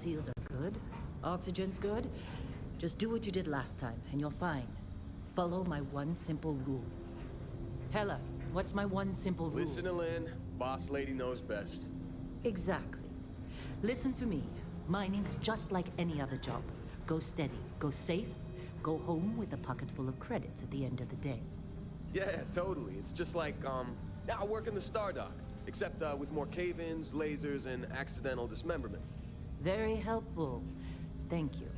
seals are good. Oxygen's good. Just do what you did last time, and you're fine. Follow my one simple rule. Hella, what's my one simple rule? Listen to Lynn. Boss lady knows best. Exactly. Listen to me. Mining's just like any other job. Go steady, go safe, go home with a pocket full of credits at the end of the day. Yeah, totally. It's just like, I work in the Star Dock. Except with more cave-ins, lasers, and accidental dismemberment. Very helpful. Thank you.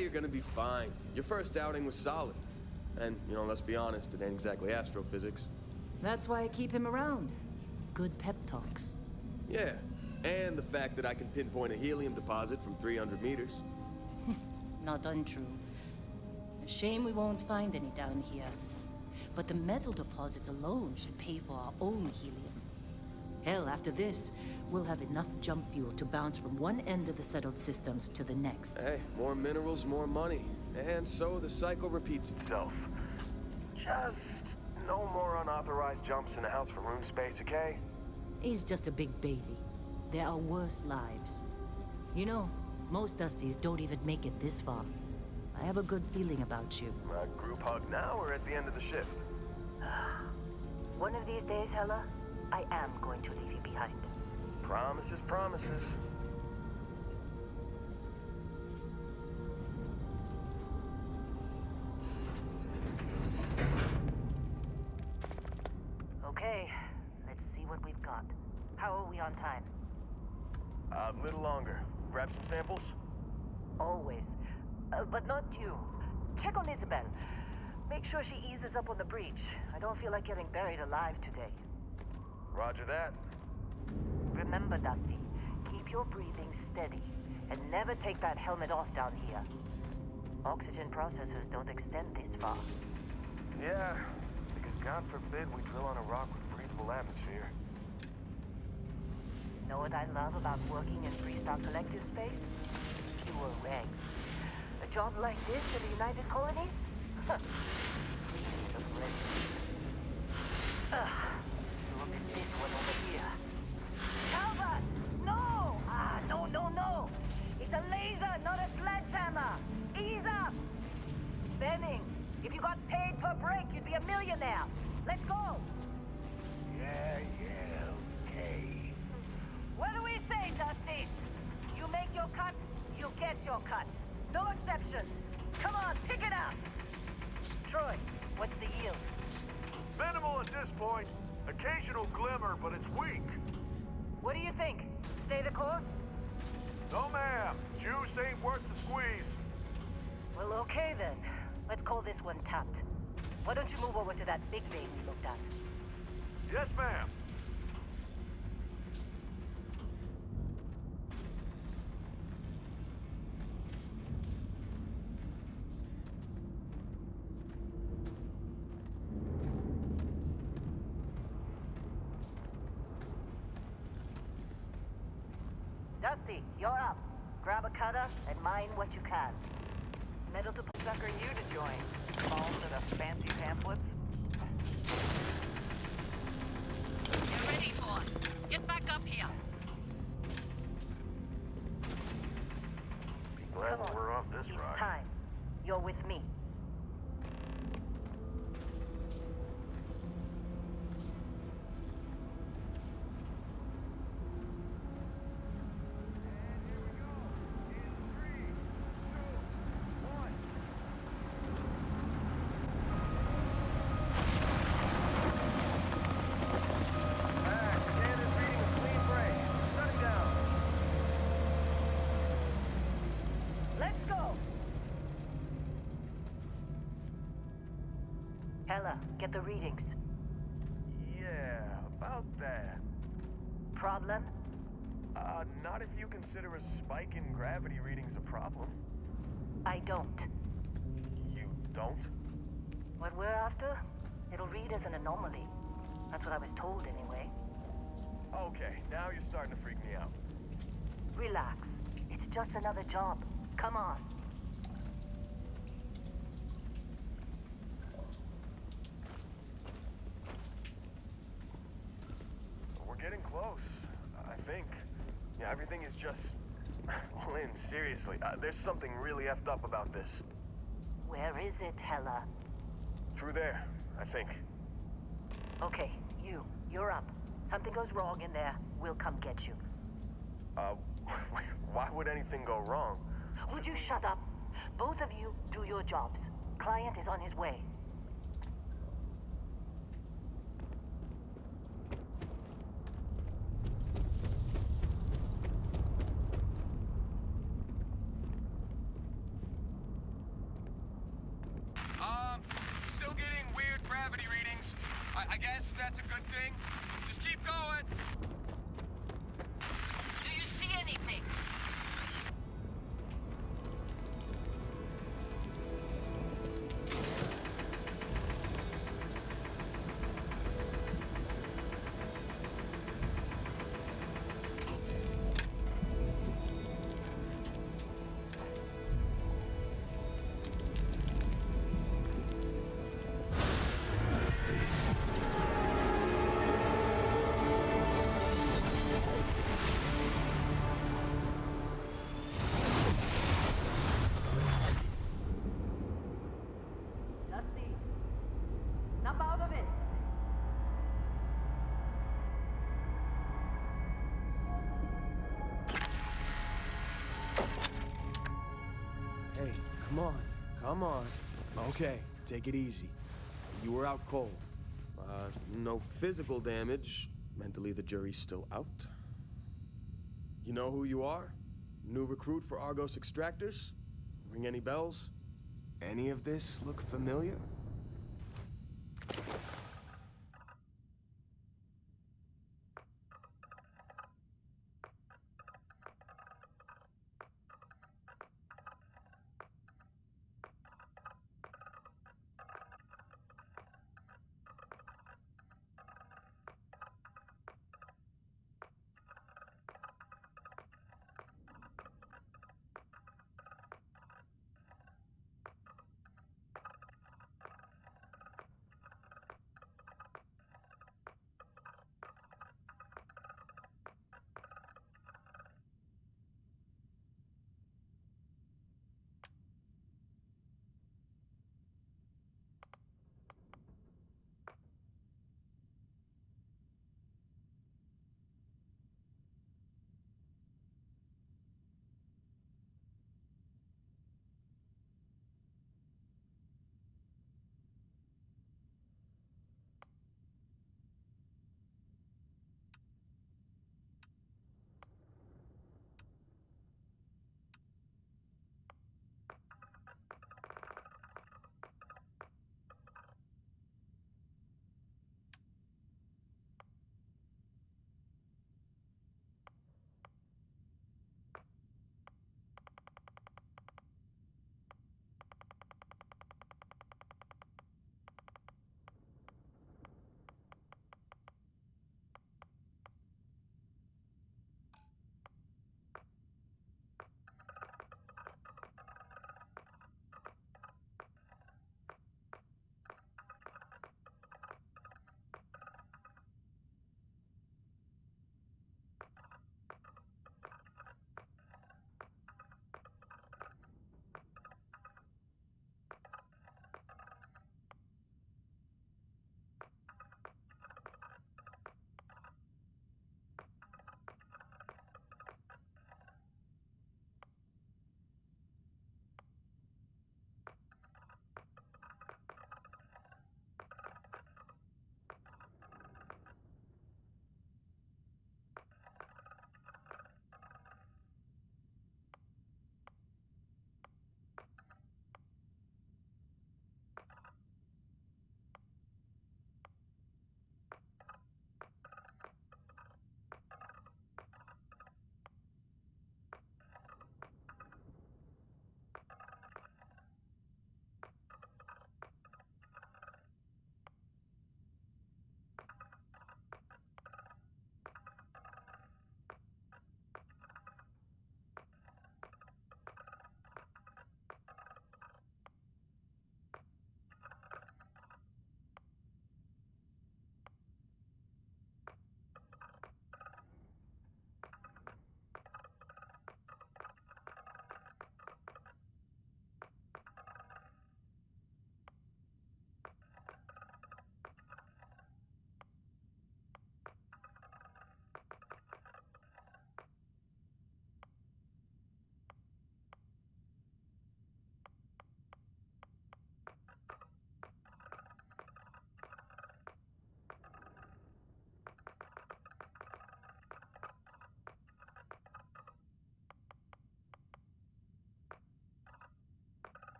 You're gonna be fine. Your first outing was solid. And, let's be honest, it ain't exactly astrophysics. That's why I keep him around. Good pep talks. Yeah, and the fact that I can pinpoint a helium deposit from 300 meters. Not untrue. A shame we won't find any down here. But the metal deposits alone should pay for our own helium. Hell, after this, we'll have enough jump fuel to bounce from one end of the settled systems to the next. Hey, more minerals, more money. And so the cycle repeats itself. Just no more unauthorized jumps in the house for room space, okay? He's just a big baby. There are worse lives. You know, most Dusties don't even make it this far. I have a good feeling about you. A group hug now or at the end of the shift? One of these days, Hella, I am going to leave you behind. Promises, promises. Okay, let's see what we've got. How are we on time? A little longer. Grab some samples? Always. But not you. Check on Isabel. Make sure she eases up on the breach. I don't feel like getting buried alive today. Roger that. Remember, Dusty, keep your breathing steady, and never take that helmet off down here. Oxygen processors don't extend this far. Yeah, because God forbid we drill on a rock with breathable atmosphere. Know what I love about working in Freestar Collective space? Pure regs. A job like this in the United Colonies? Leaves of legend. Look at this one over here. Albert! No! No! It's a laser, not a sledgehammer! Ease up! Benning, if you got paid per break, you'd be a millionaire. Let's go! Yeah, okay. What do we say, Dusty? You make your cut, you get your cut. No exceptions. Come on, pick it up! Troy, what's the yield? Minimal at this point. Occasional glimmer, but it's weak. What do you think? Stay the course? No, ma'am. Juice ain't worth the squeeze. Well, okay then. Let's call this one tapped. Why don't you move over to that big vein we looked at? Yes, ma'am. Dusty, you're up. Grab a cutter and mine what you can. Metal to Sucker you to join. Fall to the fancy pamphlets. Get ready, boss. Get back up here. Be glad Come on. we're off this It's rock. time. You're with me. Hella, get the readings. Yeah, about that. Problem? Not if you consider a spike in gravity readings a problem. I don't. You don't? What we're after? It'll read as an anomaly. That's what I was told anyway. Okay, now you're starting to freak me out. Relax. It's just another job. Come on. We're getting close, I think. Yeah, everything is just Lynn, seriously, there's something really effed up about this. Where is it, Hella? Through there, I think. Okay, you're up. Something goes wrong in there, we'll come get you. Why would anything go wrong? Would you shut up? Both of you do your jobs. Client is on his way. Still getting weird gravity readings. I guess that's a good thing. Just keep going. Do you see anything? Dusty, snap out of it. Hey, come on. Okay, take it easy. You were out cold. No physical damage. Mentally, the jury's still out. You know who you are? New recruit for Argos Extractors? Ring any bells? Any of this look familiar?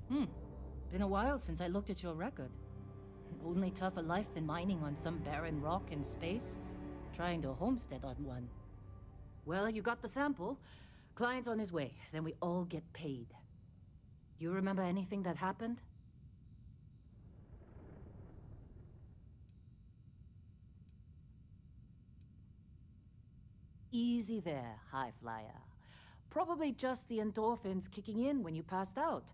Been a while since I looked at your record. Only tough a life than mining on some barren rock in space. Trying to homestead on one. Well, you got the sample. Client's on his way, then we all get paid. You remember anything that happened? Easy there, high flyer. Probably just the endorphins kicking in when you passed out.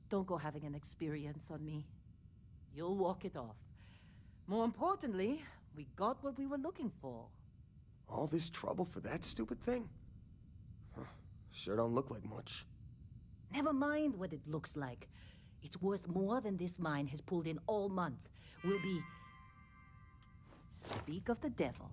Don't go having an experience on me. You'll walk it off. More importantly, we got what we were looking for. All this trouble for that stupid thing? Huh, sure don't look like much. Never mind what it looks like. It's worth more than this mine has pulled in all month. We'll be... Speak of the devil.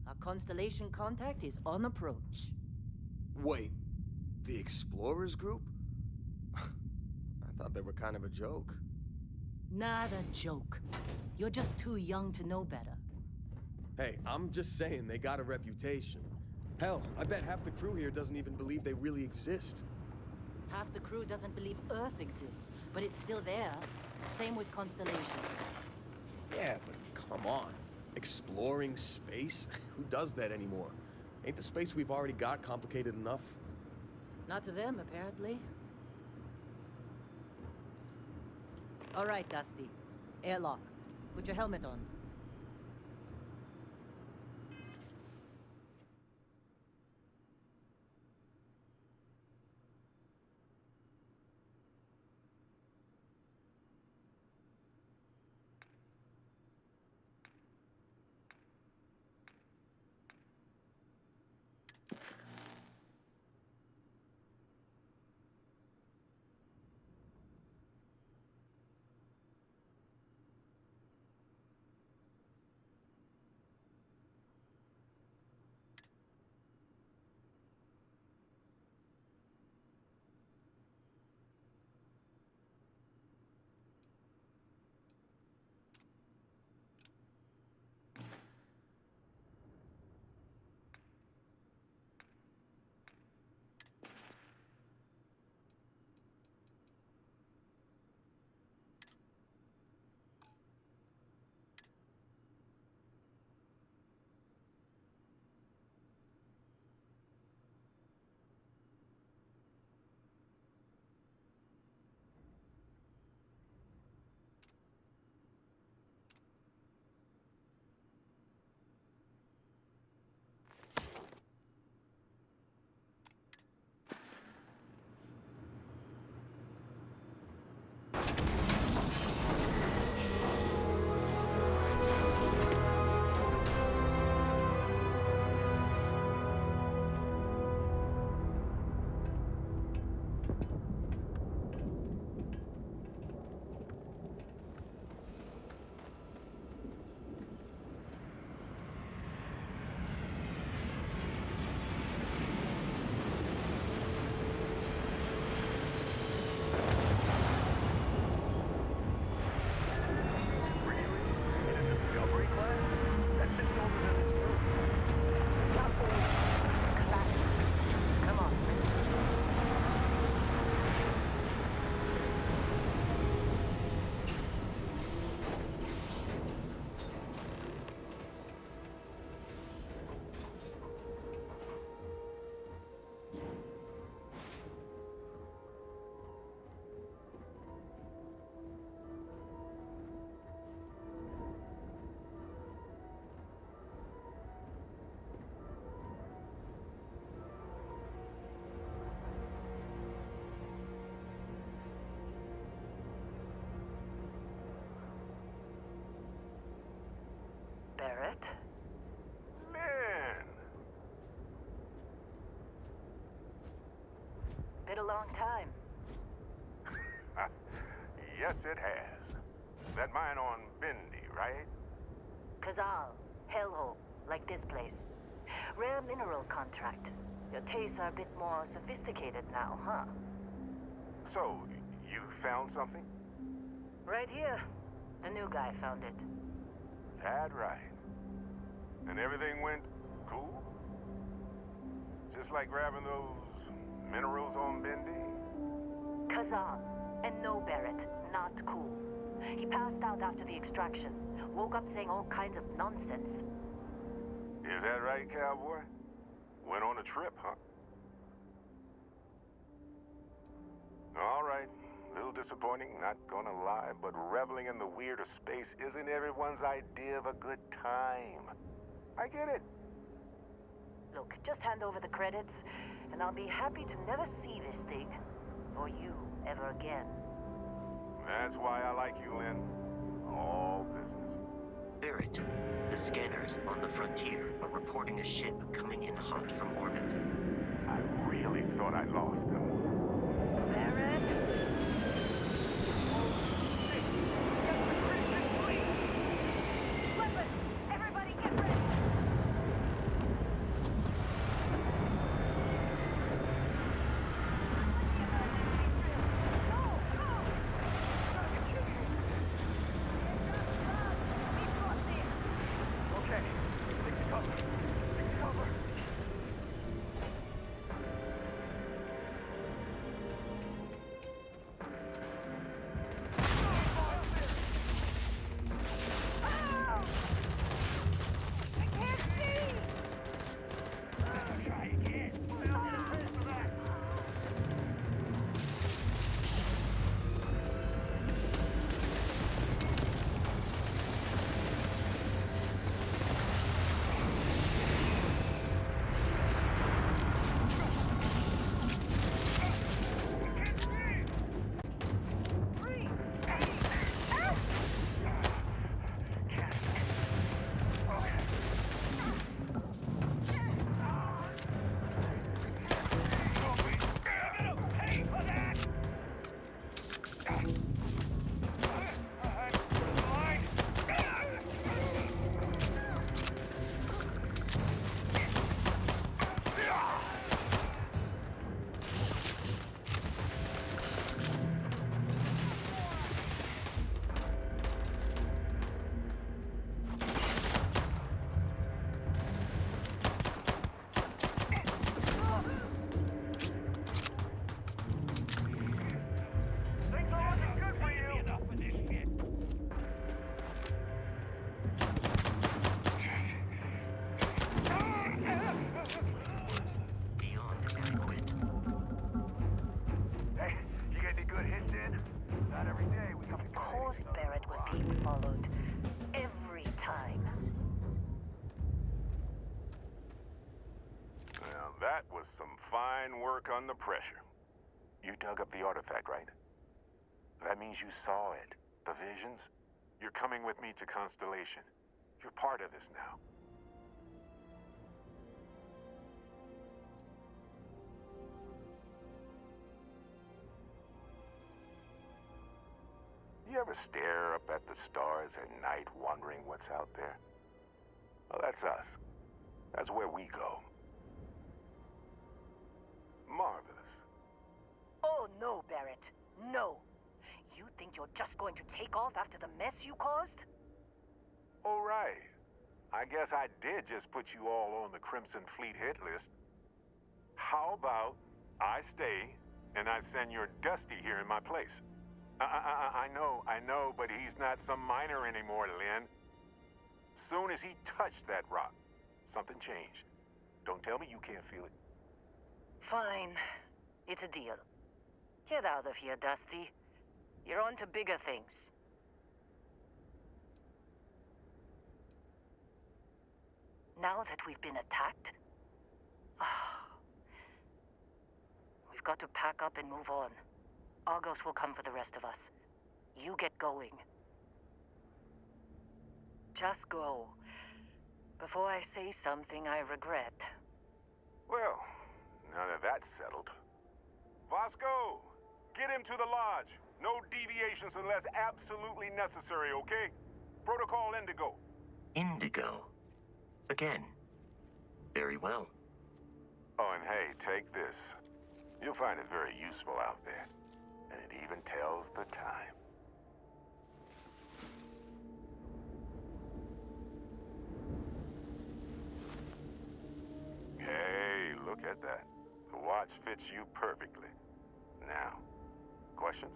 Our constellation contact is on approach. Wait, the Explorers group? I thought they were kind of a joke. Not a joke. You're just too young to know better. Hey, I'm just saying they got a reputation. Hell, I bet half the crew here doesn't even believe they really exist. Half the crew doesn't believe Earth exists, but it's still there. Same with Constellation. Yeah, but come on. Exploring space? Who does that anymore? Ain't the space we've already got complicated enough? Not to them, apparently. All right, Dusty. Airlock. Put your helmet on. Barrett? Man! Been a long time. Yes, it has. That mine on Bendy, right? Kazal, hellhole, like this place. Rare mineral contract. Your tastes are a bit more sophisticated now, huh? So, you found something? Right here. The new guy found it. That right. And everything went cool? Just like grabbing those minerals on Bendy? Kazal. And no, Barrett. Not cool. He passed out after the extraction. Woke up saying all kinds of nonsense. Is that right, cowboy? Went on a trip, huh? All right. Little disappointing, not gonna lie, but reveling in the weird of space isn't everyone's idea of a good time. I get it. Look, just hand over the credits, and I'll be happy to never see this thing, or you, ever again. That's why I like you, Lynn. All business. Barrett, the scanners on the frontier are reporting a ship coming in hot from orbit. I really thought I lost them. Barrett? Weapons! Everybody get ready! Okay, stick to cover. Stick to cover. Things are looking good for you. Beyond adequate. Hey, you get any good hits in? Not every day we come to Of course Barrett was being followed. Every time. Well, that was some fine work under pressure. You dug up the artifact, right? That means you saw it. The visions? You're coming with me to Constellation. You're part of this now. You ever stare up at the stars at night wondering what's out there? Well, that's us. That's where we go. Marvelous. Oh no, Barrett. No. You think you're just going to take off after the mess you caused? All right. I guess I did just put you all on the Crimson Fleet hit list. How about I stay and I send your Dusty here in my place? I know, but he's not some miner anymore, Lynn. Soon as he touched that rock, something changed. Don't tell me you can't feel it. Fine. It's a deal. Get out of here, Dusty. You're on to bigger things. Now that we've been attacked, we've got to pack up and move on. Argos will come for the rest of us. You get going. Just go. Before I say something I regret. Well, now that that's settled. Vasco, get him to the lodge. No deviations unless absolutely necessary, okay? Protocol Indigo. Indigo. Again. Very well. Oh, and hey, take this. You'll find it very useful out there. And it even tells the time. Look at that. The watch fits you perfectly. Now, questions?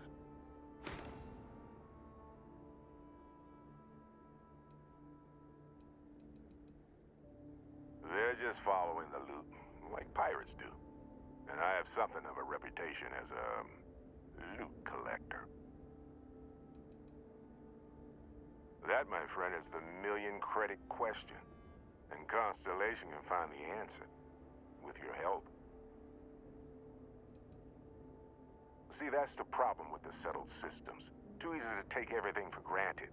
They're just following the loot, like pirates do. And I have something of a reputation as a loot collector. That, my friend, is the million-credit question. And Constellation can find the answer, with your help. See, that's the problem with the settled systems. Too easy to take everything for granted.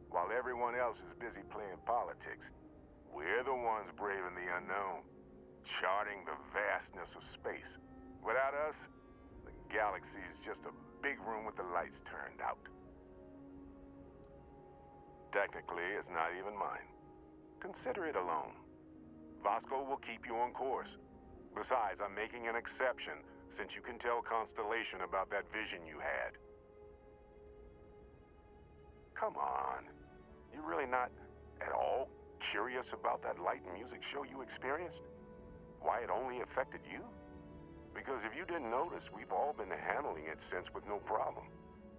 While everyone else is busy playing politics, we're the ones braving the unknown, charting the vastness of space. Without us, the galaxy is just a big room with the lights turned out. Technically, it's not even mine. Consider it alone. Vasco will keep you on course. Besides, I'm making an exception since you can tell Constellation about that vision you had. Come on. You really not at all curious about that light and music show you experienced? Why it only affected you? Because if you didn't notice, we've all been handling it since with no problem.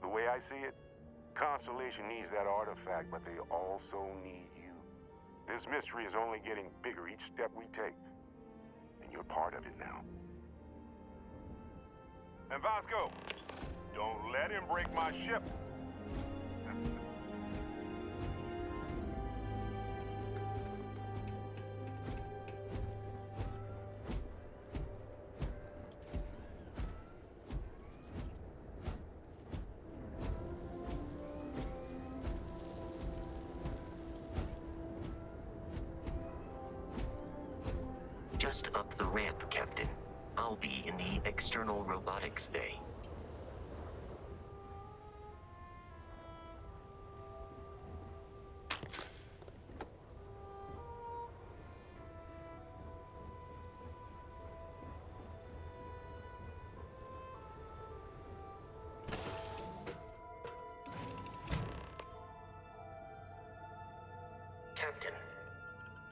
The way I see it, Constellation needs that artifact, but they also need you. This mystery is only getting bigger each step we take, and you're part of it now. And Vasco, don't let him break my ship. Just up the ramp, Captain. I'll be in the external robotics bay. Captain,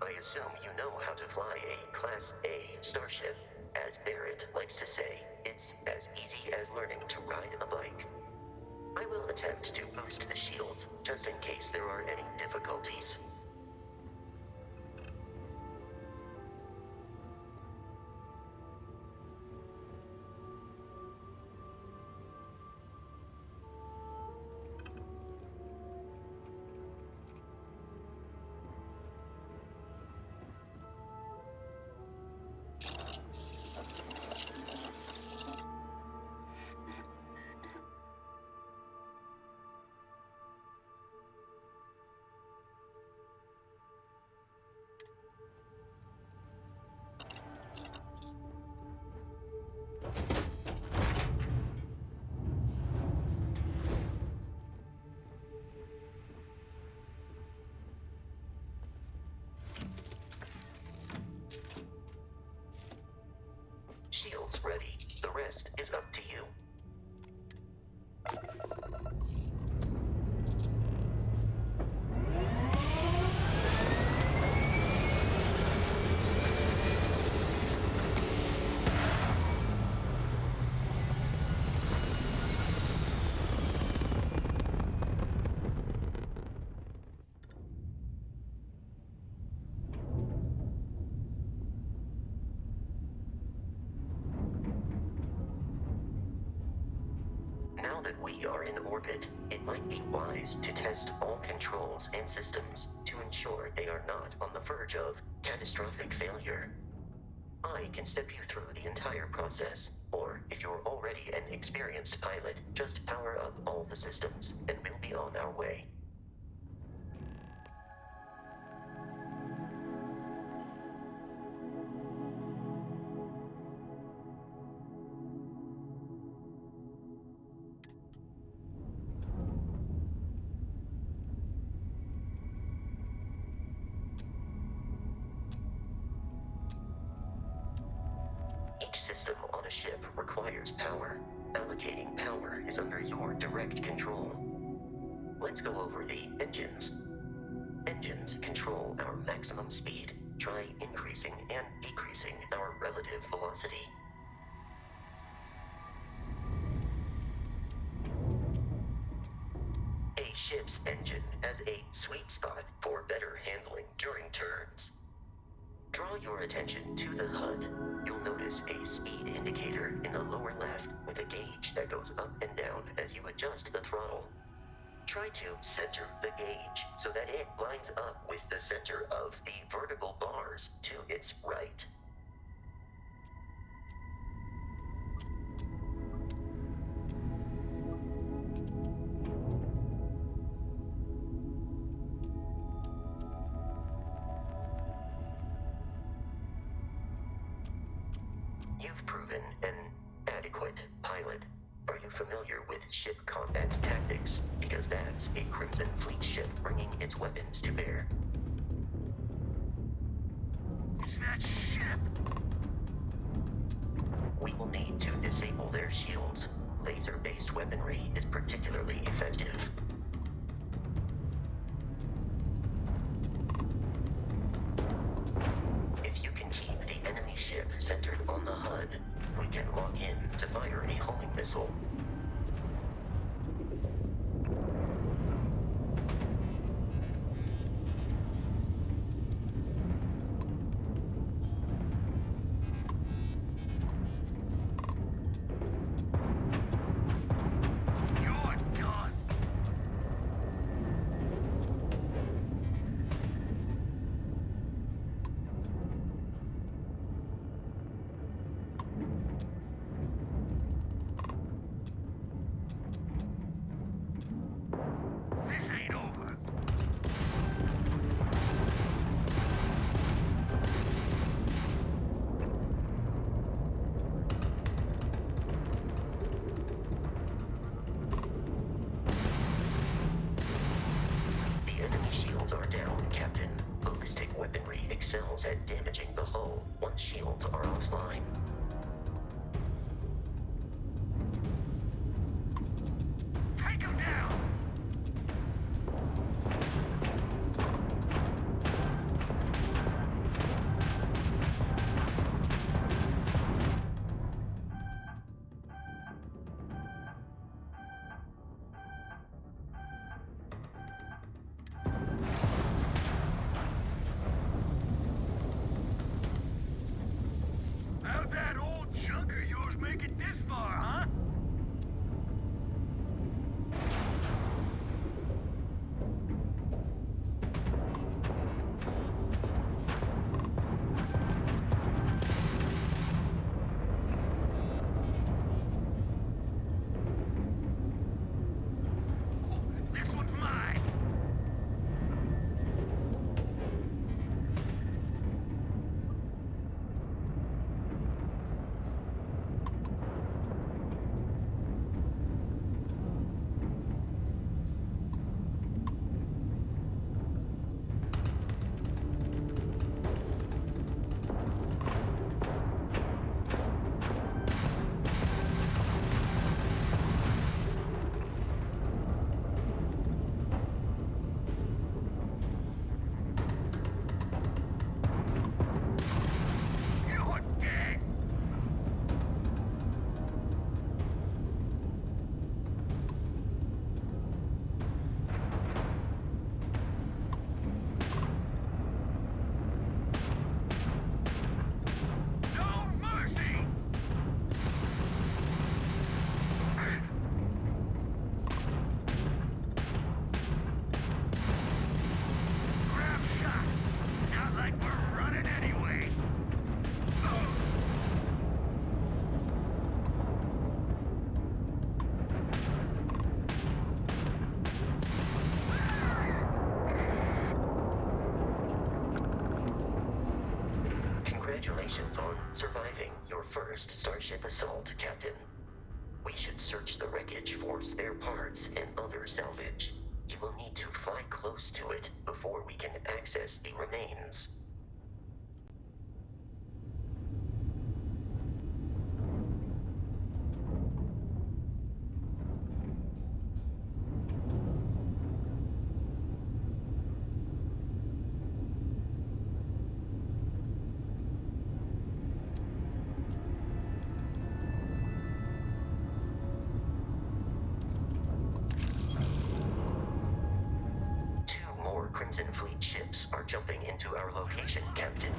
I assume you know how to fly a Class A starship. As Barrett likes to say, it's as easy as learning to ride a bike. I will attempt to boost the shields, just in case there are any difficulties. Shields ready. The rest is up to you. Now that we are in orbit, it might be wise to test all controls and systems to ensure they are not on the verge of catastrophic failure. I can step you through the entire process, or if you're already an experienced pilot, just power up all the systems, and we'll be on our way. Each system on a ship requires power. Allocating power is under your direct control. Let's go over the engines. Engines control our maximum speed. Try increasing and decreasing our relative velocity. A ship's engine has a sweet spot for better handling during turns. Draw your attention to the HUD. You'll notice a speed indicator in the lower left with a gauge that goes up and down as you adjust the throttle. Try to center the gauge so that it lines up with the center of the vertical bars to its right. You've proven an adequate pilot. Are you familiar with ship combat tactics? Because that's a Crimson Fleet ship bringing its weapons to bear. Is that ship? We will need to disable their shields. Laser-based weaponry is particularly effective. If you can keep the enemy ship centered on the HUD, we can lock in to fire a homing missile. You're done. This ain't over. The enemy shields are down, Captain. Ballistic weaponry excels at damaging the hull once shields are offline. Take him down. How'd that old junk of yours make it this far, huh? This one's mine. You're dead. No mercy. Grab shot. Not like we're running anyway. Congratulations on surviving your first Starship assault, Captain. We should search the wreckage for spare parts and other salvage. You will need to fly close to it before we can access the remains. ships are jumping into our location, Captain.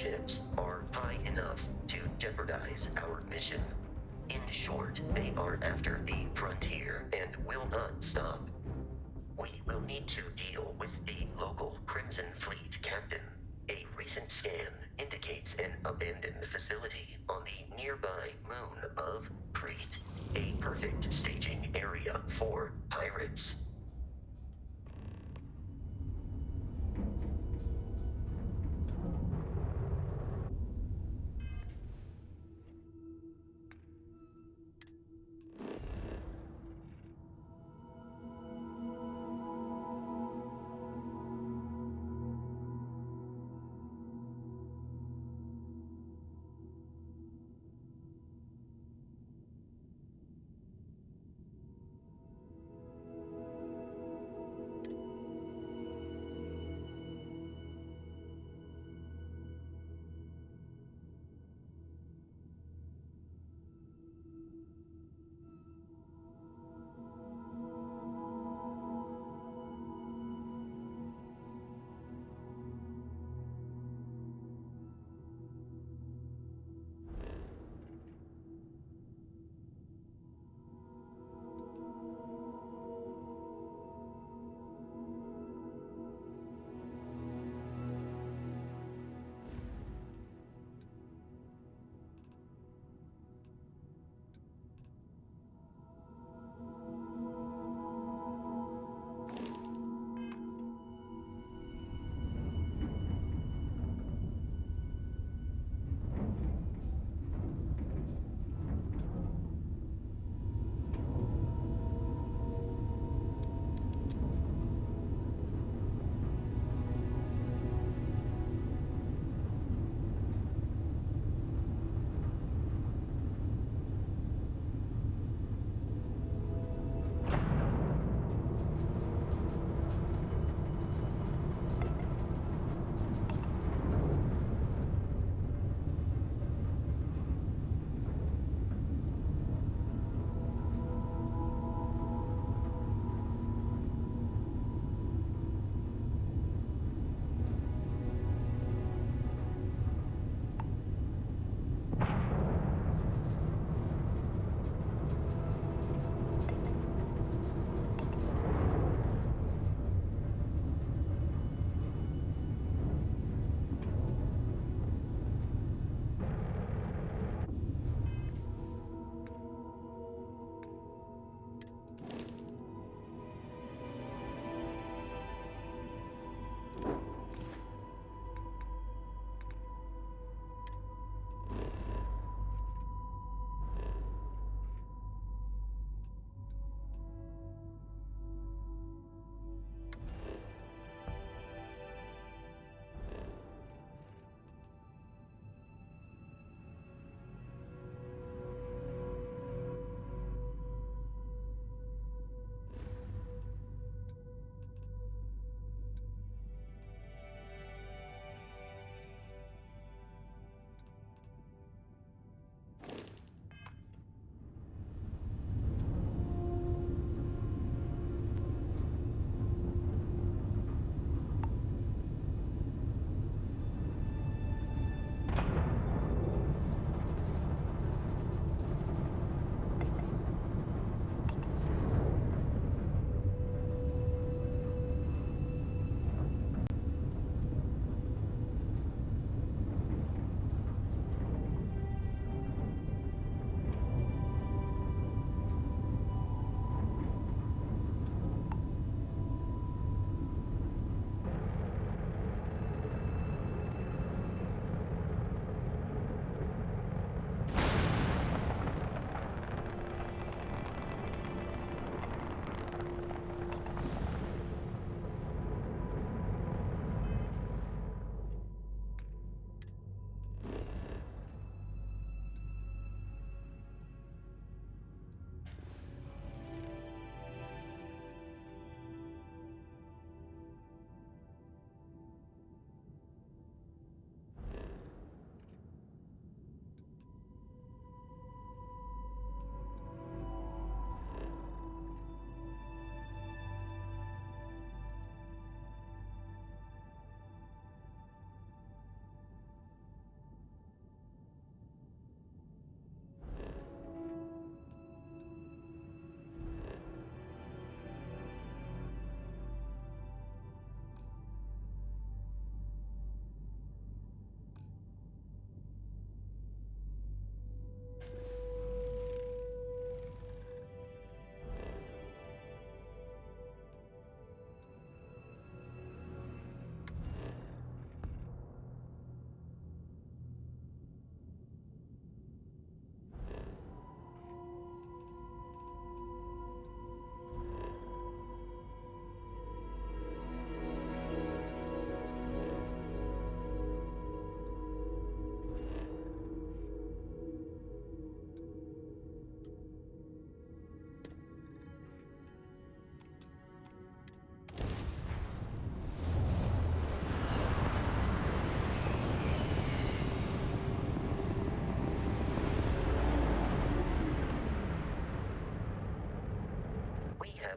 Ships are high enough to jeopardize our mission. In short, they are after the frontier and will not stop. We will need to deal with the local Crimson Fleet captain. A recent scan indicates an abandoned facility on the nearby moon of Crete, a perfect staging area for pirates.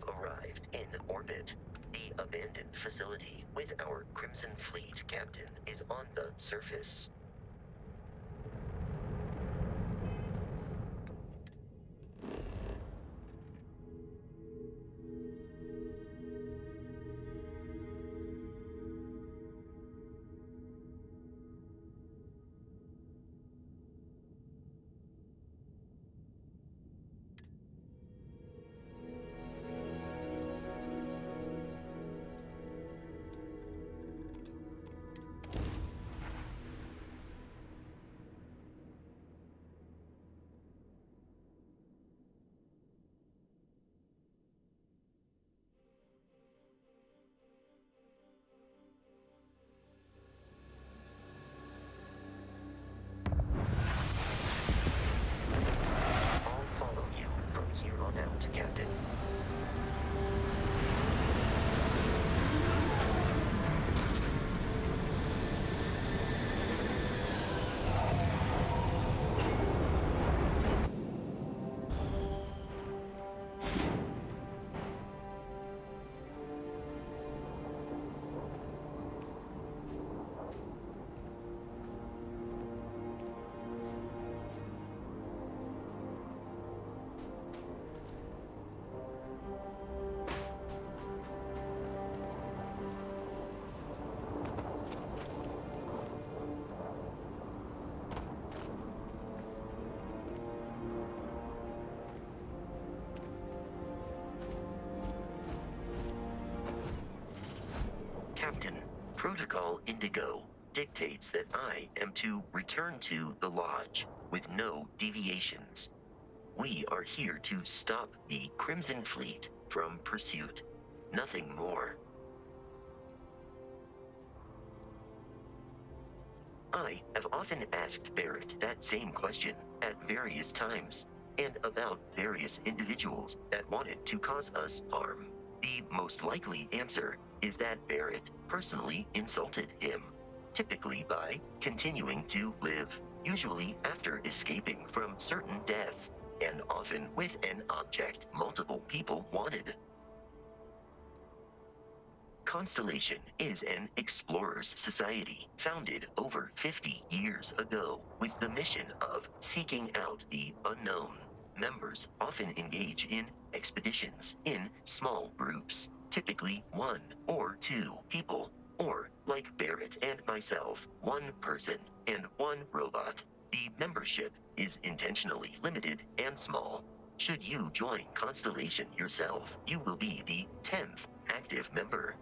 have arrived in orbit. The abandoned facility with our Crimson Fleet captain is on the surface. Captain. Captain, Protocol Indigo dictates that I am to return to the Lodge with no deviations. We are here to stop the Crimson Fleet from pursuit. Nothing more. I have often asked Barrett that same question at various times, and about various individuals that wanted to cause us harm. The most likely answer is that Barrett personally insulted him, typically by continuing to live, usually after escaping from certain death, and often with an object multiple people wanted. Constellation is an explorers' society founded over 50 years ago with the mission of seeking out the unknown. Members often engage in expeditions in small groups, typically 1 or 2 people, or, like Barrett and myself, 1 person and 1 robot. The membership is intentionally limited and small. Should you join Constellation yourself, you will be the 10th active member.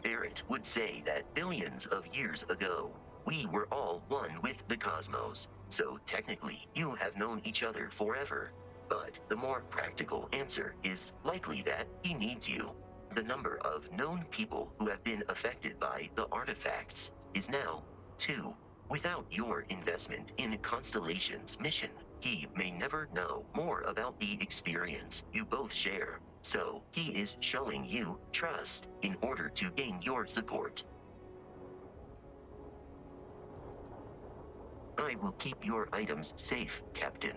Barrett would say that billions of years ago, we were all one with the cosmos, so technically you have known each other forever. But the more practical answer is likely that he needs you. The number of known people who have been affected by the artifacts is now 2. Without your investment in Constellation's mission, he may never know more about the experience you both share. So, he is showing you trust in order to gain your support. I will keep your items safe, Captain.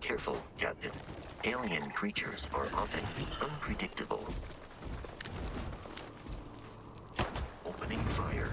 careful, Captain. Alien creatures are often unpredictable. Opening fire.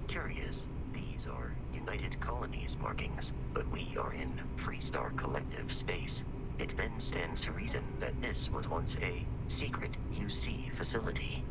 Curious. These are United Colonies markings, but we are in Freestar Collective space. It then stands to reason that this was once a secret UC facility.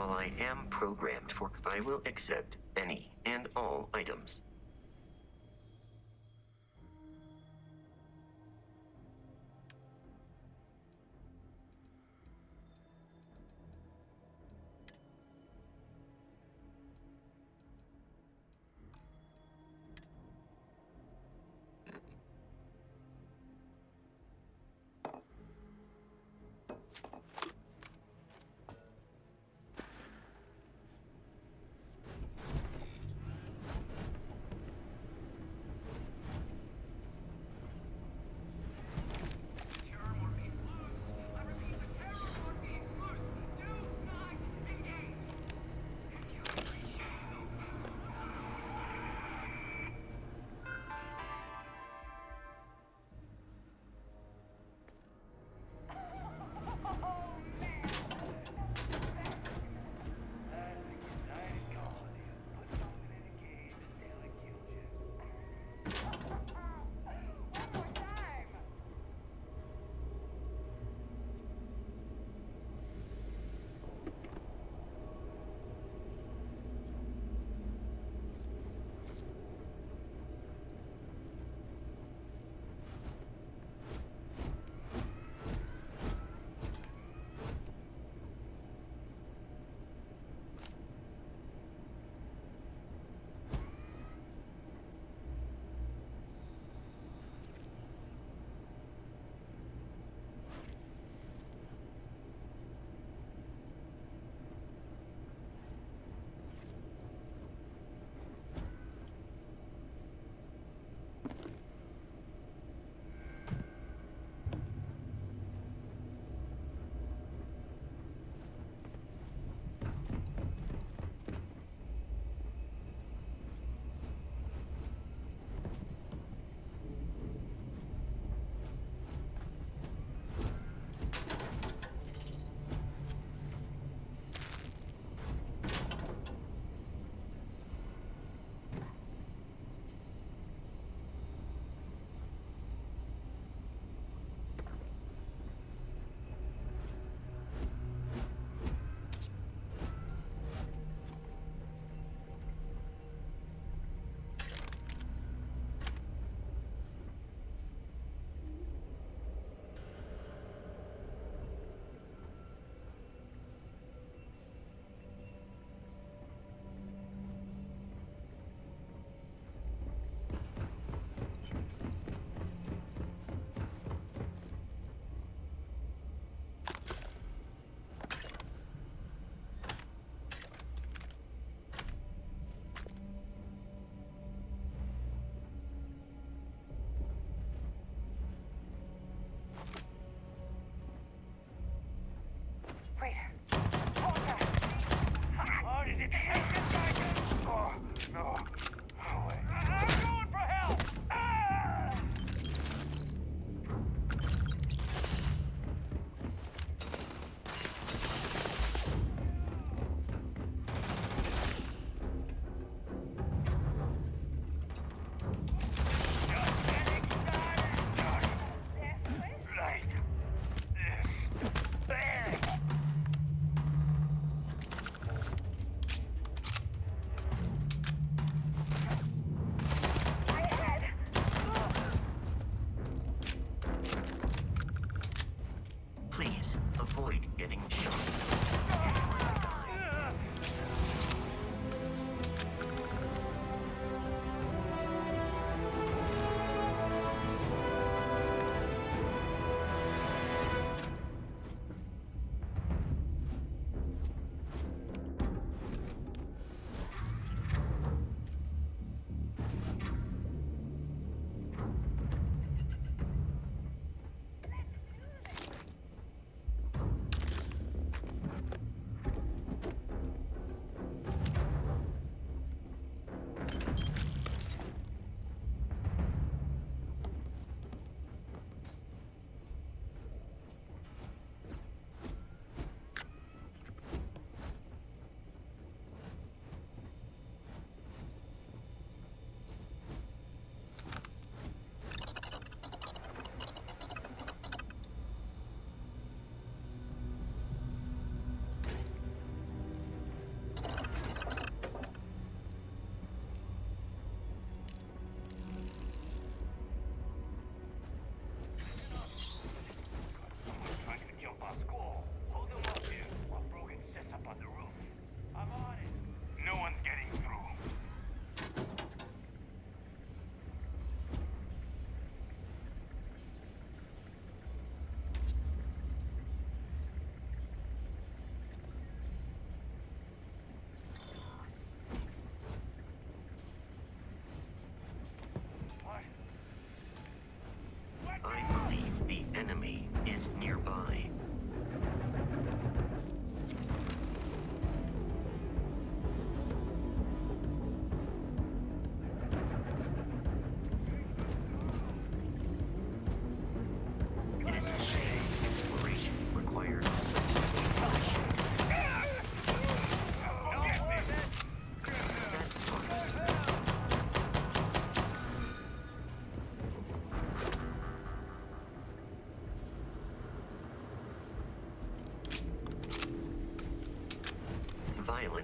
while I am programmed for, I will accept any and all items.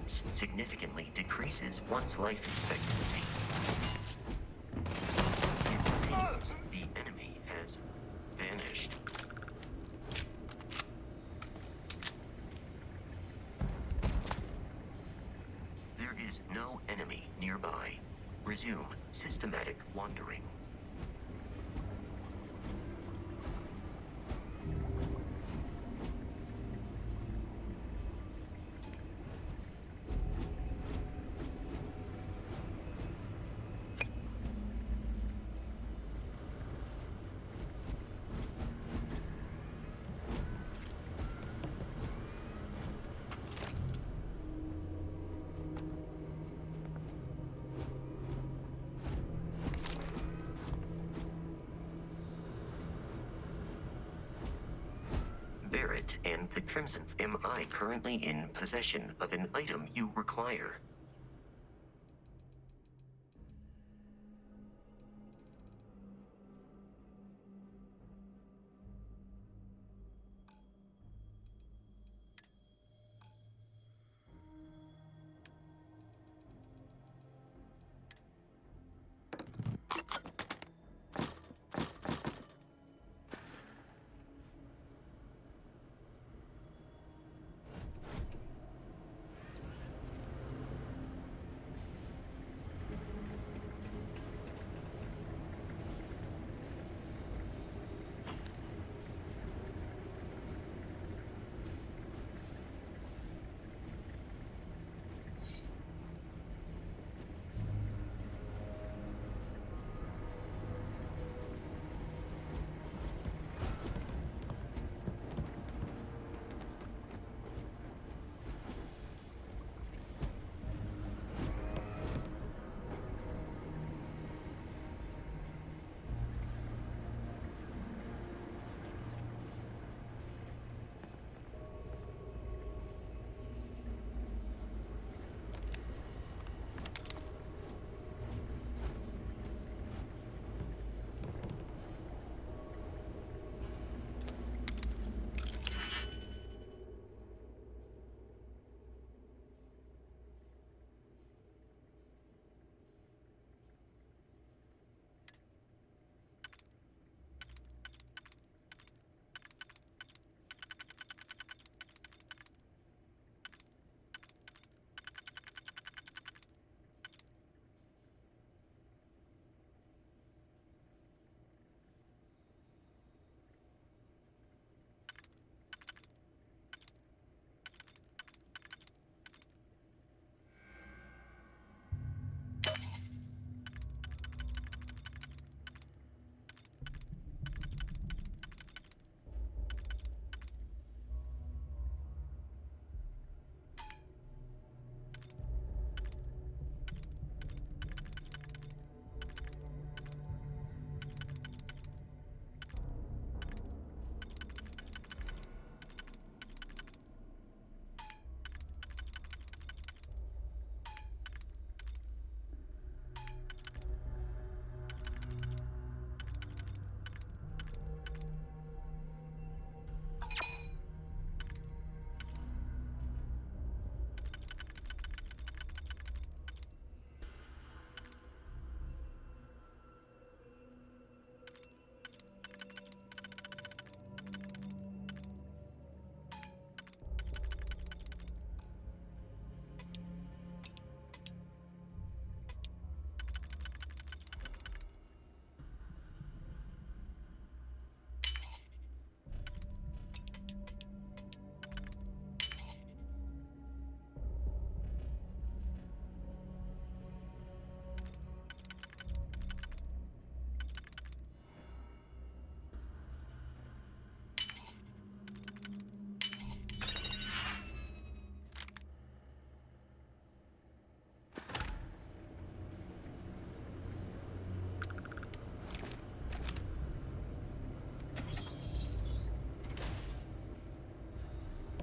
violence significantly decreases one's life expectancy. It seems the enemy has vanished. There is no enemy nearby. Resume systematic wandering. Barrett and the Crimson. Am I currently in possession of an item you require?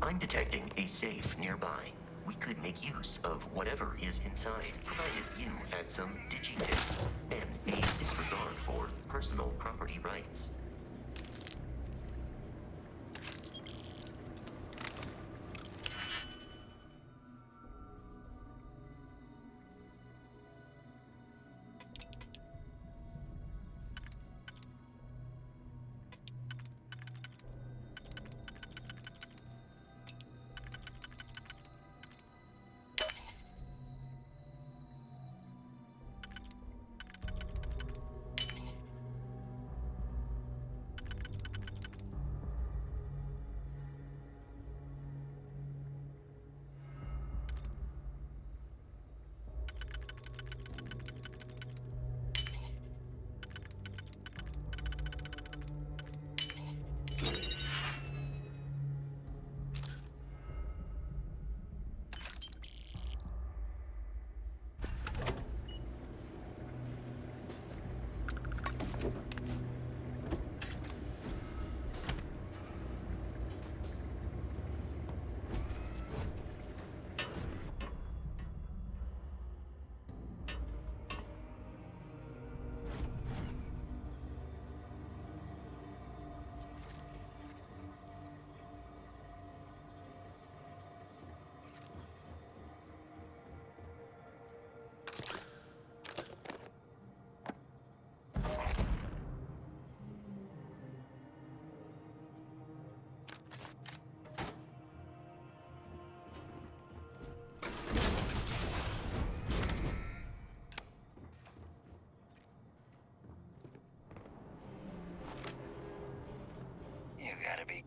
I'm detecting a safe nearby. We could make use of whatever is inside, provided you had some digitics and a disregard for personal property rights.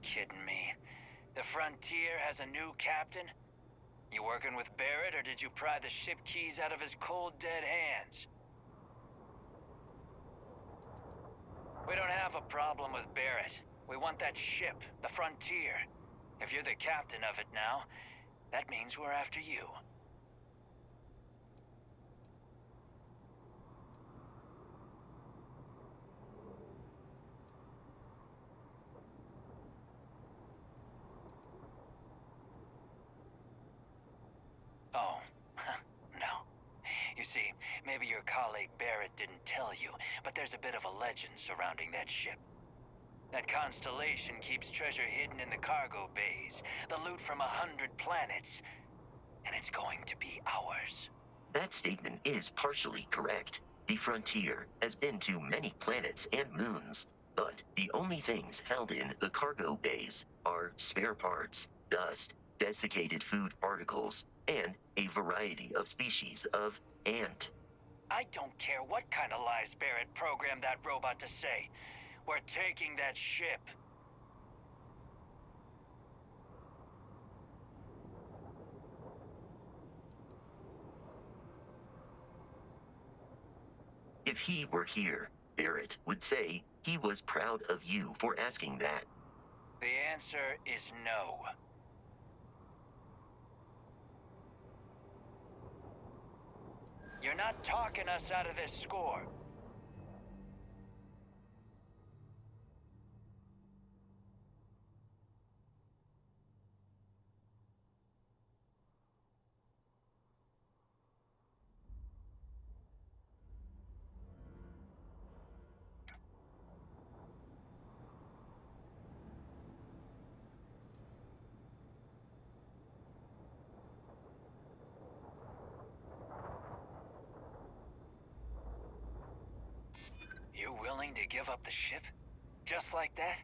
kidding me? The Frontier has a new captain? You working with Barrett, or did you pry the ship keys out of his cold, dead hands? We don't have a problem with Barrett. We want that ship, the Frontier. If you're the captain of it now, that means we're after you. Oh, no. You see, maybe your colleague Barrett didn't tell you, but there's a bit of a legend surrounding that ship. That constellation keeps treasure hidden in the cargo bays, the loot from 100 planets, and it's going to be ours. That statement is partially correct. The Frontier has been to many planets and moons, but the only things held in the cargo bays are spare parts, dust, desiccated food particles, and a variety of species of ant. I don't care what kind of lies Barrett programmed that robot to say. We're taking that ship. If he were here, Barrett would say he was proud of you for asking that. The answer is no. You're not talking us out of this score. You willing to give up the ship? Just like that?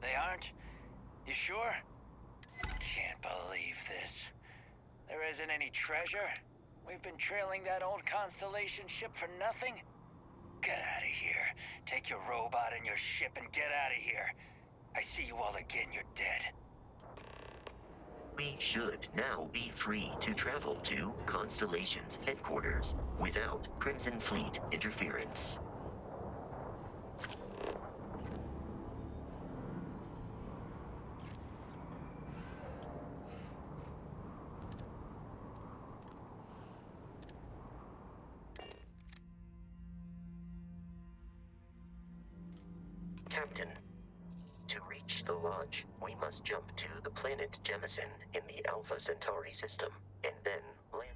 They aren't? You sure? Can't believe this. There isn't any treasure? We've been trailing that old Constellation ship for nothing? Get out of here. Take your robot and your ship and get out of here. I see you all again, you're dead. We should now be free to travel to Constellation's headquarters without Crimson Fleet interference. Captain, to reach the lodge, we must jump to the planet Jemison in the Alpha Centauri system, and then land.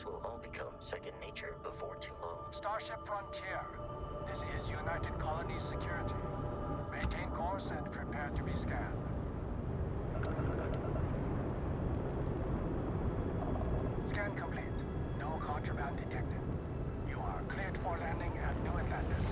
Will all become second nature before too long. Starship Frontier. This is United Colonies Security. Maintain course and prepare to be scanned. Scan complete. No contraband detected. You are cleared for landing at New Atlantis.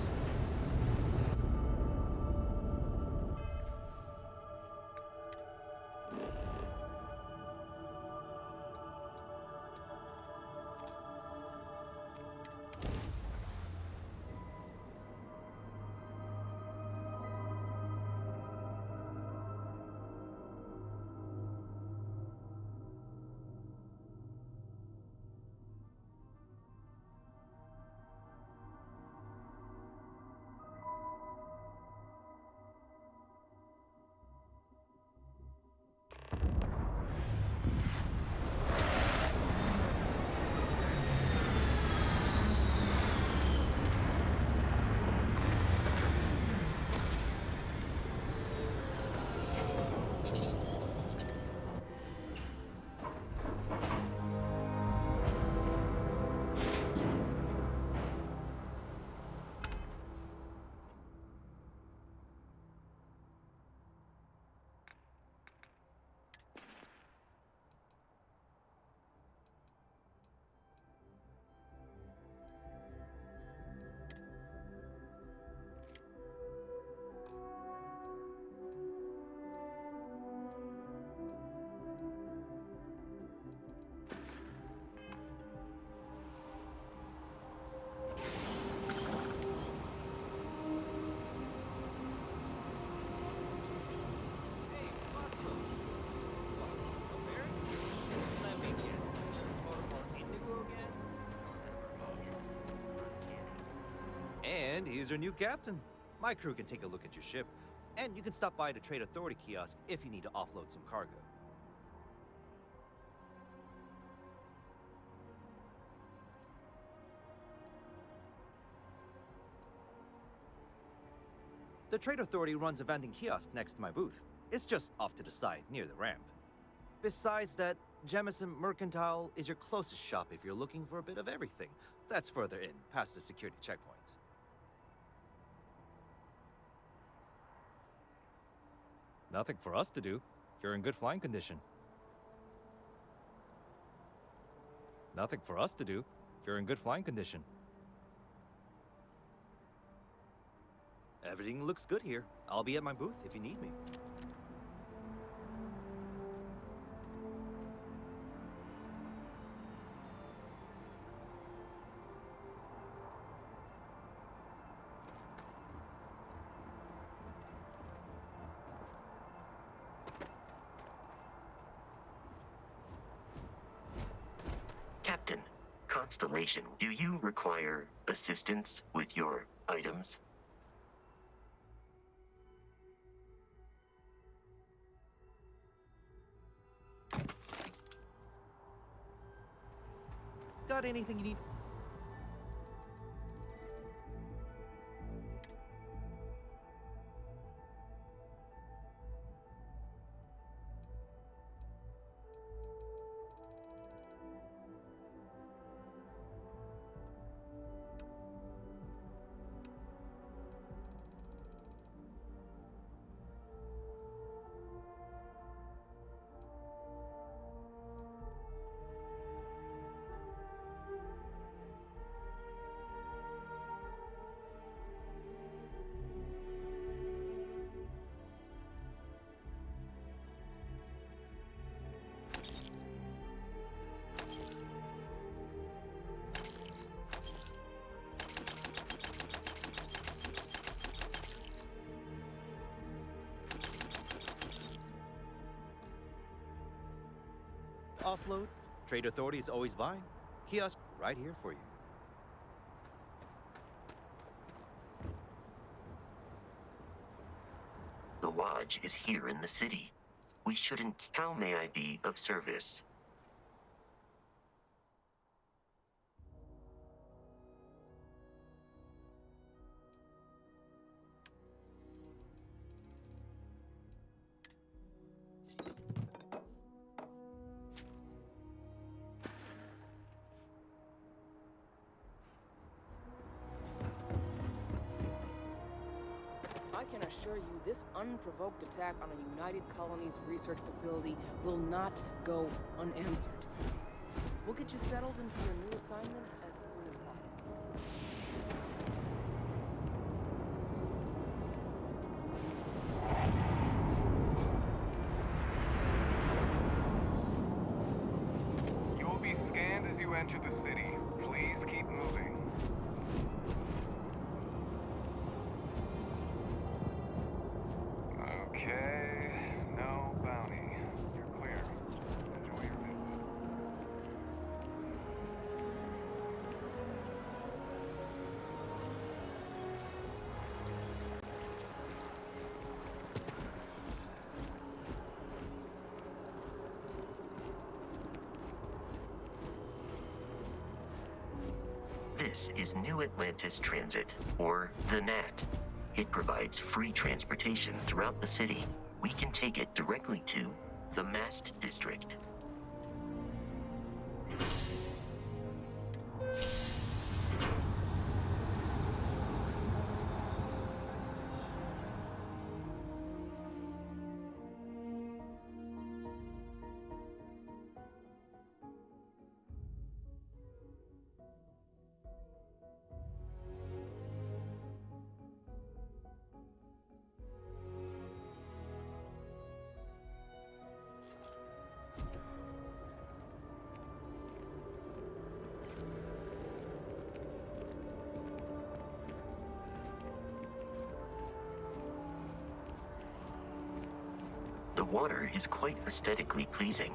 And he's your new captain. My crew can take a look at your ship, and you can stop by the Trade Authority kiosk if you need to offload some cargo. The Trade Authority runs a vending kiosk next to my booth. It's just off to the side, near the ramp. Besides that, Jemison Mercantile is your closest shop if you're looking for a bit of everything. That's further in, past the security checkpoint. Nothing for us to do. You're in good flying condition. Nothing for us to do. You're in good flying condition. Everything looks good here. I'll be at my booth if you need me. Captain, Constellation, do you require assistance with your items? Got anything you need? Offload. Trade Authority is always buying. Kiosk right here for you. The lodge is here in the city. We shouldn't. How may I be of service? I can assure you this unprovoked attack on a United Colonies research facility will not go unanswered. We'll get you settled into your new assignments as soon as possible. You will be scanned as you enter the city. Please keep moving. Okay, no bounty. You're clear. Enjoy your visit. This is New Atlantis Transit, or the NAT. It provides free transportation throughout the city. We can take it directly to the Mast District. The water is quite aesthetically pleasing,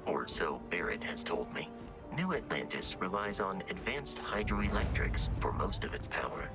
or so Barrett has told me. New Atlantis relies on advanced hydroelectrics for most of its power.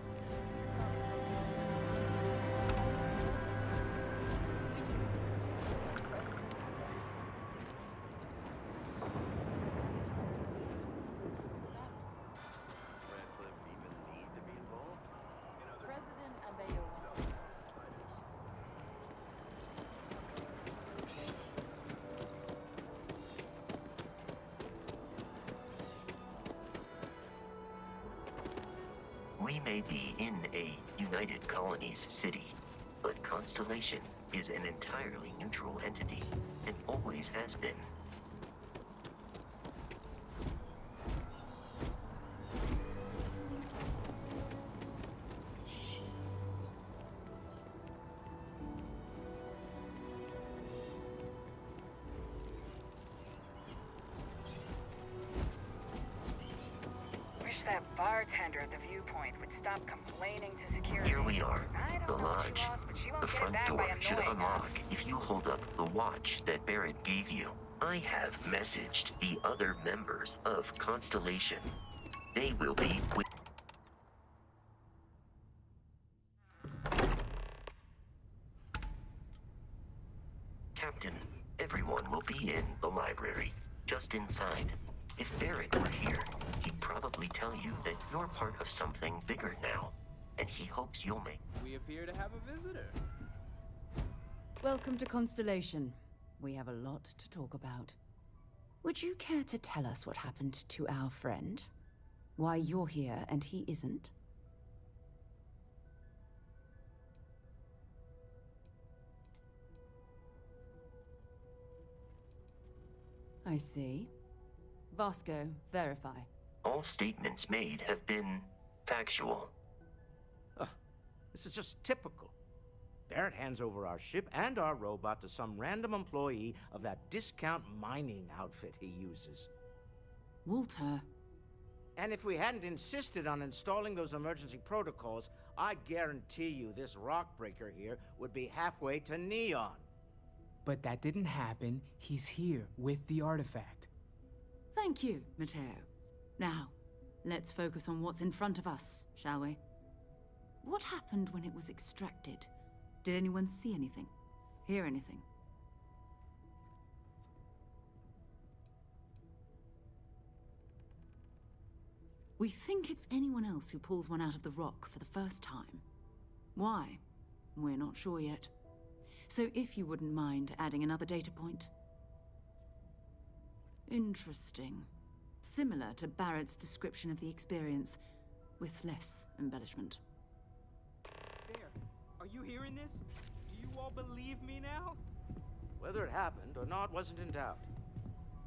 may be in a United Colonies city, but Constellation is an entirely neutral entity, and always has been. That bartender at the viewpoint would stop complaining to security. Here we are, I the don't know what lodge. she lost, but she won't The get it front back door by should annoying unlock us. if you hold up the watch that Barrett gave you. I have messaged the other members of Constellation. They will be with... Captain, everyone will be in the library, just inside. If Barrett were here, he'd probably tell you that you're part of something bigger now, and he hopes you'll make... We appear to have a visitor. Welcome to Constellation. We have a lot to talk about. Would you care to tell us what happened to our friend? Why you're here and he isn't? I see. Vasco, verify. All statements made have been factual. This is just typical. Barrett hands over our ship and our robot to some random employee of that discount mining outfit he uses. Walter. And if we hadn't insisted on installing those emergency protocols, I guarantee you this rock breaker here would be halfway to Neon. But that didn't happen. He's here with the artifact. Thank you, Matteo. Now, let's focus on what's in front of us, shall we? What happened when it was extracted? Did anyone see anything? Hear anything? We think it's anyone else who pulls one out of the rock for the first time. Why? We're not sure yet. So if you wouldn't mind adding another data point. Interesting. Similar to Barrett's description of the experience, with less embellishment. There. Are you hearing this? Do you all believe me now? Whether it happened or not wasn't in doubt.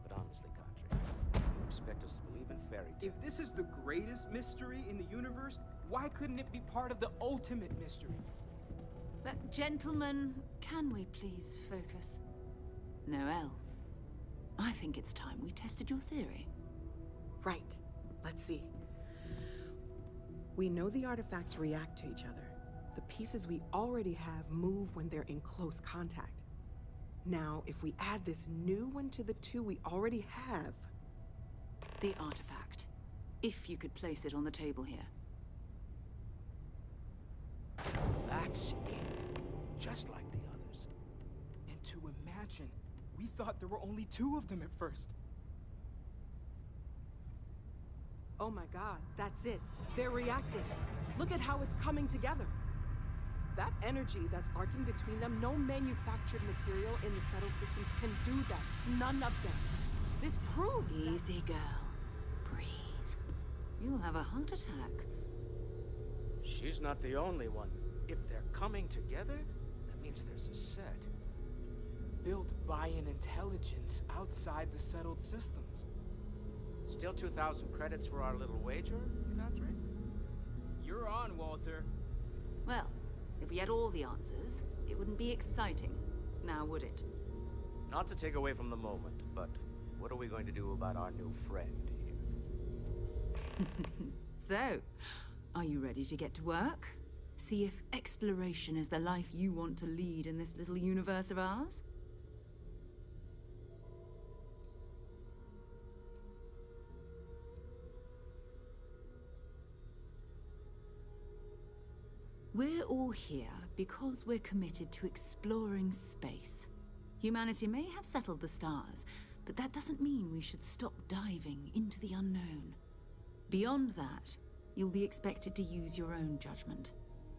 But honestly, Kadri, you expect us to believe in fairy tales. If this is the greatest mystery in the universe, why couldn't it be part of the ultimate mystery? But gentlemen, can we please focus? Noel, I think it's time we tested your theory. Right. Let's see. We know the artifacts react to each other. The pieces we already have move when they're in close contact. Now, if we add this new one to the two we already have... The artifact. If you could place it on the table here. That's it. Just like the others. And to imagine, we thought there were only 2 of them at first. Oh my god, that's it. They're reacting. Look at how it's coming together. That energy that's arcing between them, no manufactured material in the settled systems can do that. None of them. This proves Easy, girl. Breathe. You'll have a heart attack. She's not the only one. If they're coming together, that means there's a set. Built by an intelligence outside the settled systems. Still 2,000 credits for our little wager, Kadri? You're on, Walter. Well, if we had all the answers, it wouldn't be exciting, now would it? Not to take away from the moment, but what are we going to do about our new friend here? So, are you ready to get to work? See if exploration is the life you want to lead in this little universe of ours? We're all here because we're committed to exploring space. Humanity may have settled the stars, but that doesn't mean we should stop diving into the unknown. Beyond that, you'll be expected to use your own judgment,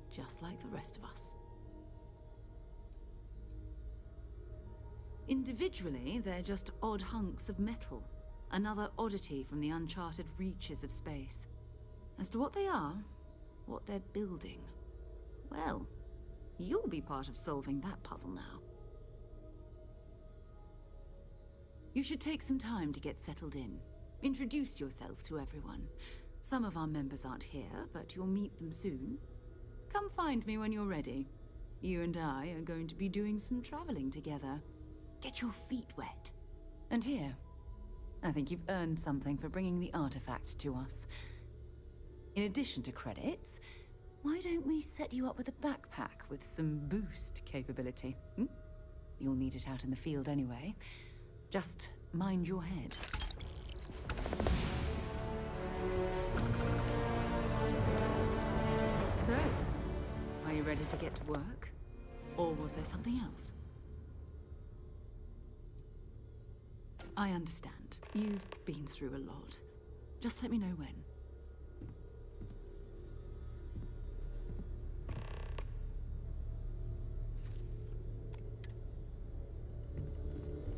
just like the rest of us. Individually, they're just odd hunks of metal, another oddity from the uncharted reaches of space. As to what they are, what they're building. Well, you'll be part of solving that puzzle now. You should take some time to get settled in. Introduce yourself to everyone. Some of our members aren't here, but you'll meet them soon. Come find me when you're ready. You and I are going to be doing some traveling together. Get your feet wet. And here, I think you've earned something for bringing the artifact to us. In addition to credits, why don't we set you up with a backpack with some boost capability? You'll need it out in the field anyway. Just mind your head. So, are you ready to get to work? Or was there something else? I understand. You've been through a lot. Just let me know when.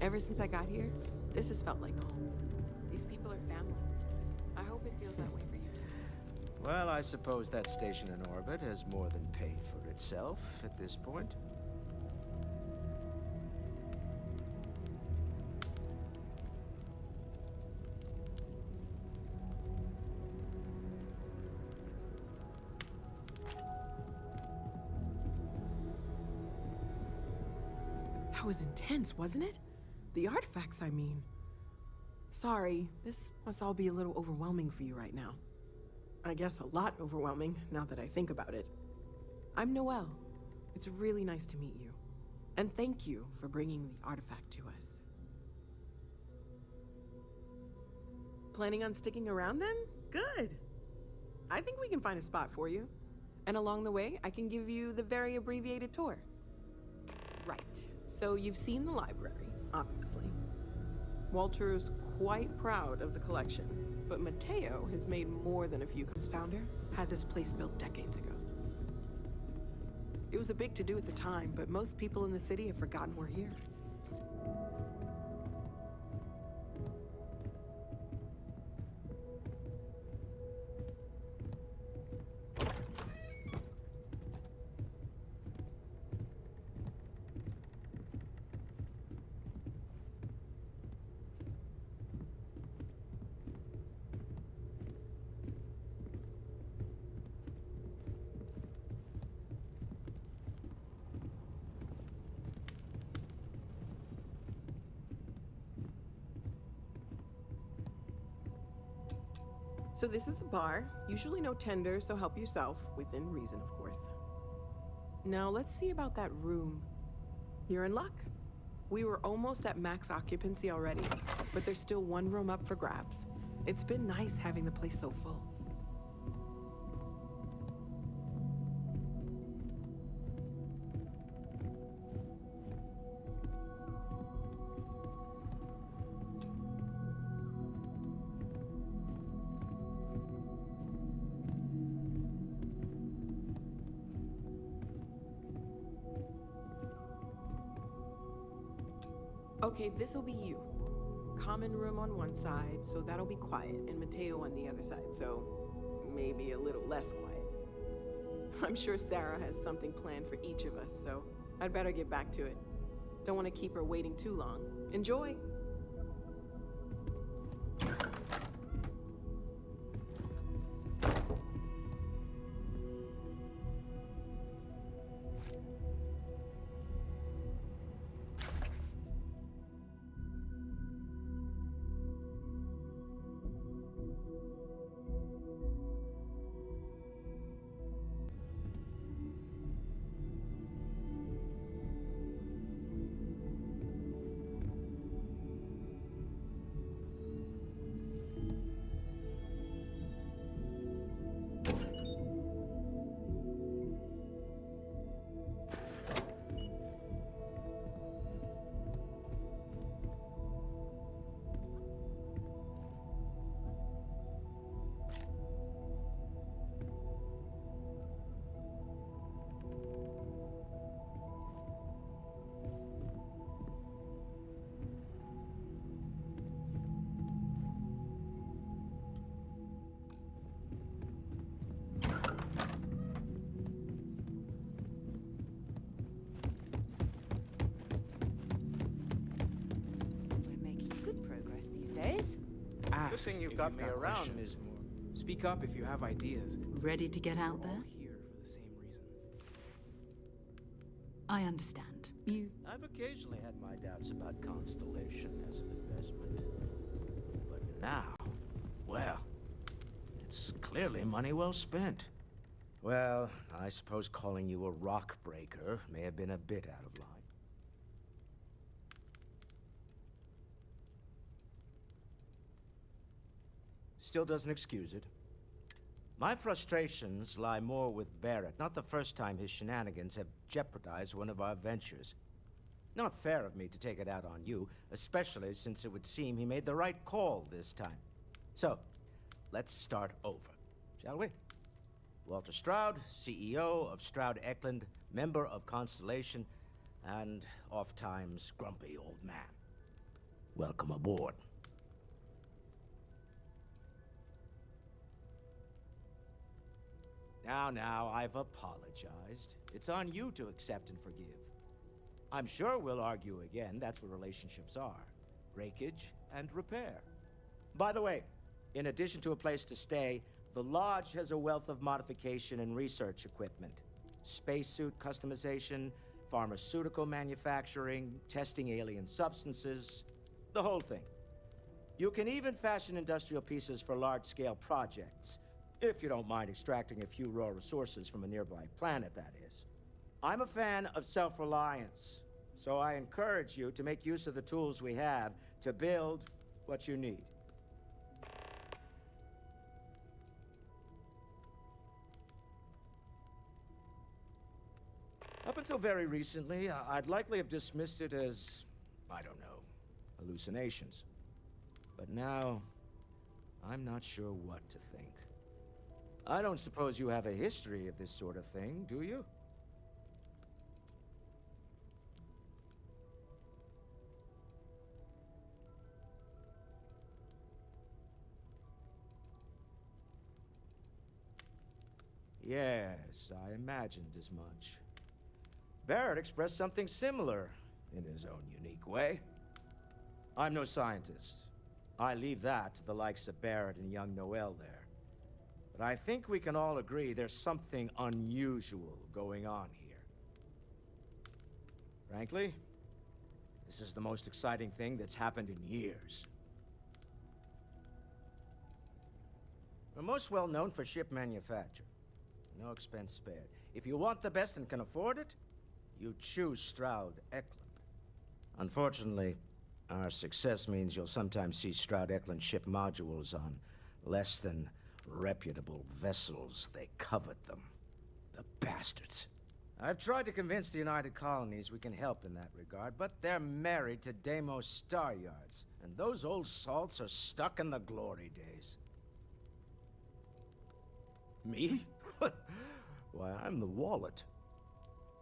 Ever since I got here, this has felt like home. These people are family. I hope it feels that way for you too. Well, I suppose that station in orbit has more than paid for itself at this point. That was intense, wasn't it? The artifacts, I mean. Sorry, this must all be a little overwhelming for you right now. I guess a lot overwhelming, now that I think about it. I'm Noelle. It's really nice to meet you. And thank you for bringing the artifact to us. Planning on sticking around then? Good. I think we can find a spot for you. And along the way, I can give you the very abbreviated tour. Right. So you've seen the library, obviously. Walter's quite proud of the collection, but Mateo has made more than a few. His founder had this place built decades ago. It was a big to-do at the time, but most people in the city have forgotten we're here. So this is the bar. Usually no tender, so help yourself, within reason, of course. Now let's see about that room. You're in luck. We were almost at max occupancy already, but there's still one room up for grabs. It's been nice having the place so full. Okay, this'll be you. Common room on one side, so that'll be quiet, and Mateo on the other side, so maybe a little less quiet. I'm sure Sarah has something planned for each of us, so I'd better get back to it. Don't want to keep her waiting too long. Enjoy! Good thing you've if got you've me around, questions. Ms. Moore. Speak up if you have ideas. Ready to get out We're all there? here for the same reason. I understand. You... I've occasionally had my doubts about Constellation as an investment. But now, well, it's clearly money well spent. Well, I suppose calling you a rock breaker may have been a bit out of line. Still doesn't excuse it. My frustrations lie more with Barrett. Not the first time his shenanigans have jeopardized one of our ventures. Not fair of me to take it out on you, especially since it would seem he made the right call this time. So, let's start over, shall we? Walter Stroud, CEO of Stroud Eklund, member of Constellation, and oft-times grumpy old man. Welcome aboard. Now, I've apologized. It's on you to accept and forgive. I'm sure we'll argue again. That's what relationships are. Breakage and repair. By the way, in addition to a place to stay, the Lodge has a wealth of modification and research equipment. Spacesuit customization, pharmaceutical manufacturing, testing alien substances, the whole thing. You can even fashion industrial pieces for large-scale projects, if you don't mind extracting a few raw resources from a nearby planet, that is. I'm a fan of self-reliance, so I encourage you to make use of the tools we have to build what you need. Up until very recently, I'd likely have dismissed it as, I don't know, hallucinations. But now, I'm not sure what to think. I don't suppose you have a history of this sort of thing, do you? Yes, I imagined as much. Barrett expressed something similar in his own unique way. I'm no scientist. I leave that to the likes of Barrett and young Noel there. But I think we can all agree there's something unusual going on here. Frankly, this is the most exciting thing that's happened in years. We're most well known for ship manufacture. No expense spared. If you want the best and can afford it, you choose Stroud Eklund. Unfortunately, our success means you'll sometimes see Stroud Eklund ship modules on less than reputable vessels. They covet them. The bastards. I've tried to convince the United Colonies we can help in that regard, but they're married to Deimos Star Yards, and those old salts are stuck in the glory days. Me? Why, I'm the wallet.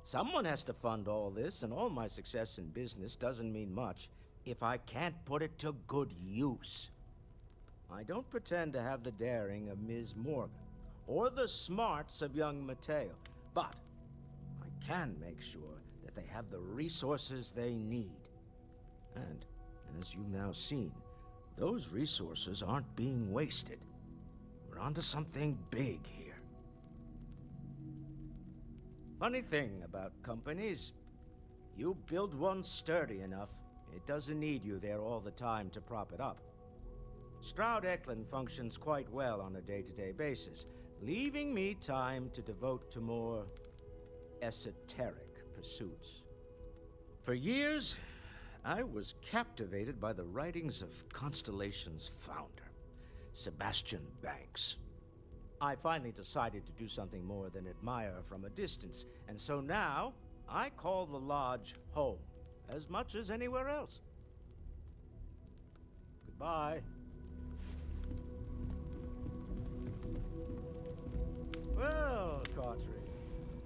Someone has to fund all this, and all my success in business doesn't mean much if I can't put it to good use. I don't pretend to have the daring of Ms. Morgan, or the smarts of young Mateo, but I can make sure that they have the resources they need. And, as you've now seen, those resources aren't being wasted. We're onto something big here. Funny thing about companies, you build one sturdy enough, it doesn't need you there all the time to prop it up. Stroud Eklund functions quite well on a day-to-day basis, leaving me time to devote to more esoteric pursuits. For years, I was captivated by the writings of Constellation's founder, Sebastian Banks. I finally decided to do something more than admire from a distance, and so now I call the Lodge home as much as anywhere else. Goodbye. Well, Cartry,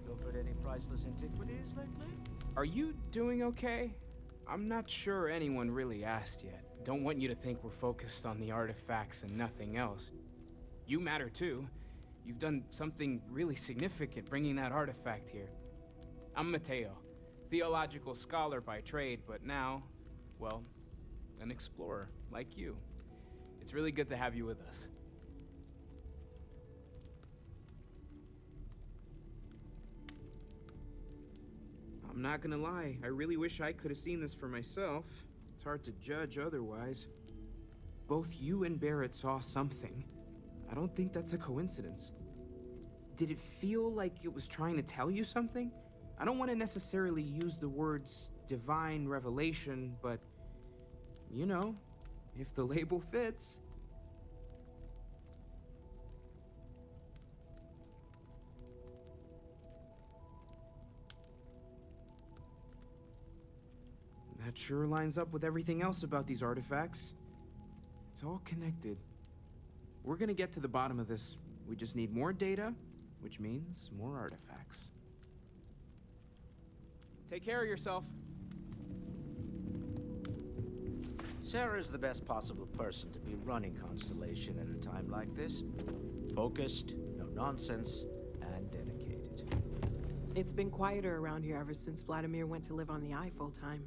pilfered any priceless antiquities lately? Are you doing okay? I'm not sure anyone really asked yet. Don't want you to think we're focused on the artifacts and nothing else. You matter too. You've done something really significant bringing that artifact here. I'm Mateo, theological scholar by trade, but now, well, an explorer like you. It's really good to have you with us. I'm not gonna lie, I really wish I could have seen this for myself. It's hard to judge otherwise. Both you and Barrett saw something. I don't think that's a coincidence. Did it feel like it was trying to tell you something? I don't want to necessarily use the words divine revelation, but you know, if the label fits. That sure lines up with everything else about these artifacts. It's all connected. We're gonna get to the bottom of this. We just need more data, which means more artifacts. Take care of yourself. Sarah's the best possible person to be running Constellation at a time like this. Focused, no nonsense, and dedicated. It's been quieter around here ever since Vladimir went to live on the Eye full-time.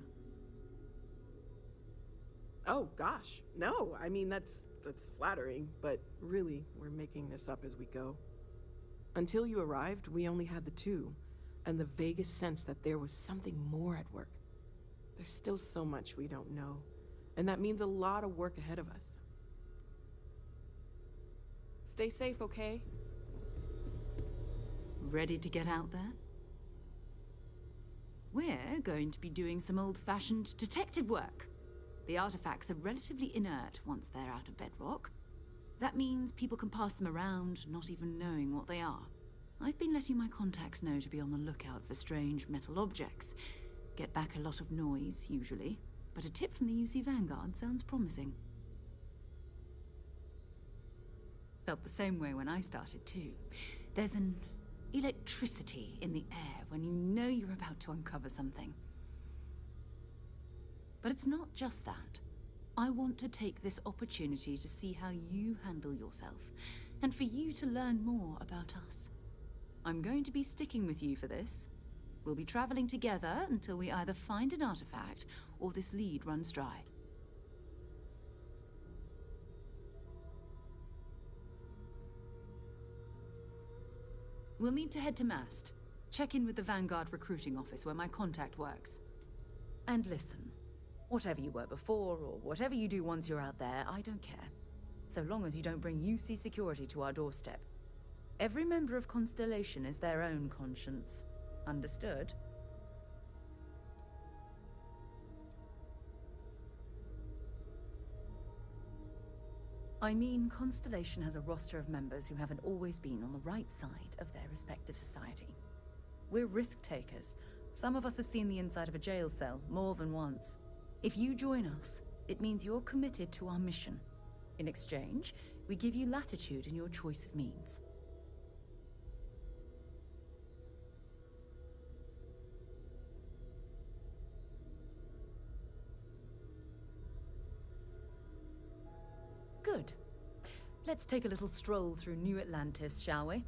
Oh, gosh. No, I mean, that's flattering, but really, we're making this up as we go. Until you arrived, we only had the two, and the vaguest sense that there was something more at work. There's still so much we don't know, and that means a lot of work ahead of us. Stay safe, okay? Ready to get out there? We're going to be doing some old-fashioned detective work. The artifacts are relatively inert once they're out of bedrock. That means people can pass them around, not even knowing what they are. I've been letting my contacts know to be on the lookout for strange metal objects. Get back a lot of noise, usually, but a tip from the UC Vanguard sounds promising. Felt the same way when I started, too. There's an electricity in the air when you know you're about to uncover something. But it's not just that. I want to take this opportunity to see how you handle yourself, and for you to learn more about us. I'm going to be sticking with you for this. We'll be traveling together until we either find an artifact or this lead runs dry. We'll need to head to Mast. Check in with the Vanguard recruiting office where my contact works. And listen. Whatever you were before, or whatever you do once you're out there, I don't care. So long as you don't bring UC security to our doorstep. Every member of Constellation is their own conscience. Understood? I mean, Constellation has a roster of members who haven't always been on the right side of their respective society. We're risk-takers. Some of us have seen the inside of a jail cell more than once. If you join us, it means you're committed to our mission. In exchange, we give you latitude in your choice of means. Good. Let's take a little stroll through New Atlantis, shall we?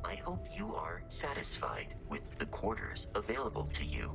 I hope you are satisfied with the quarters available to you.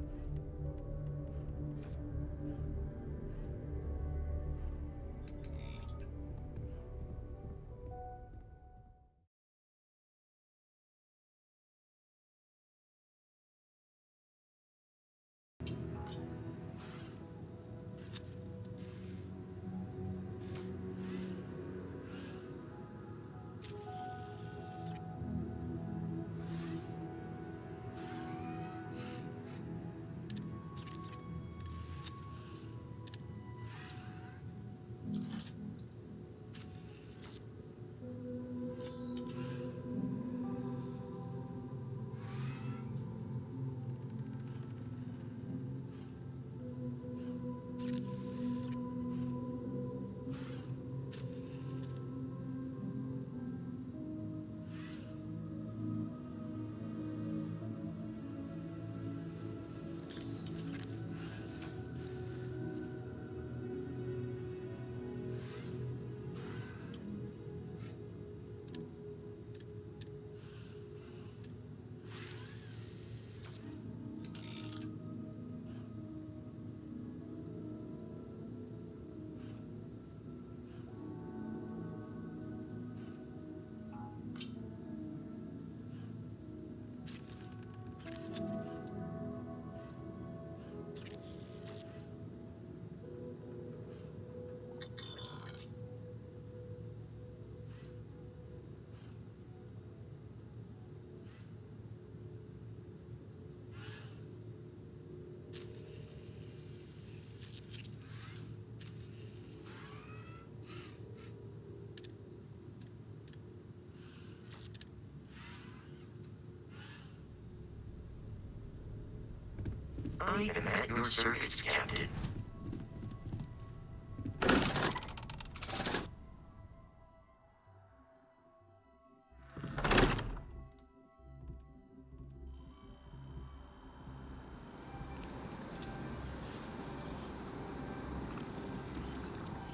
I am at your service, Captain.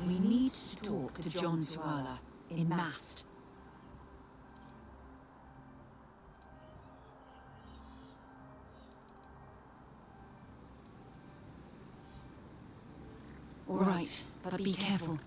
We need to talk to John Tuala in Mast. All right, but be careful.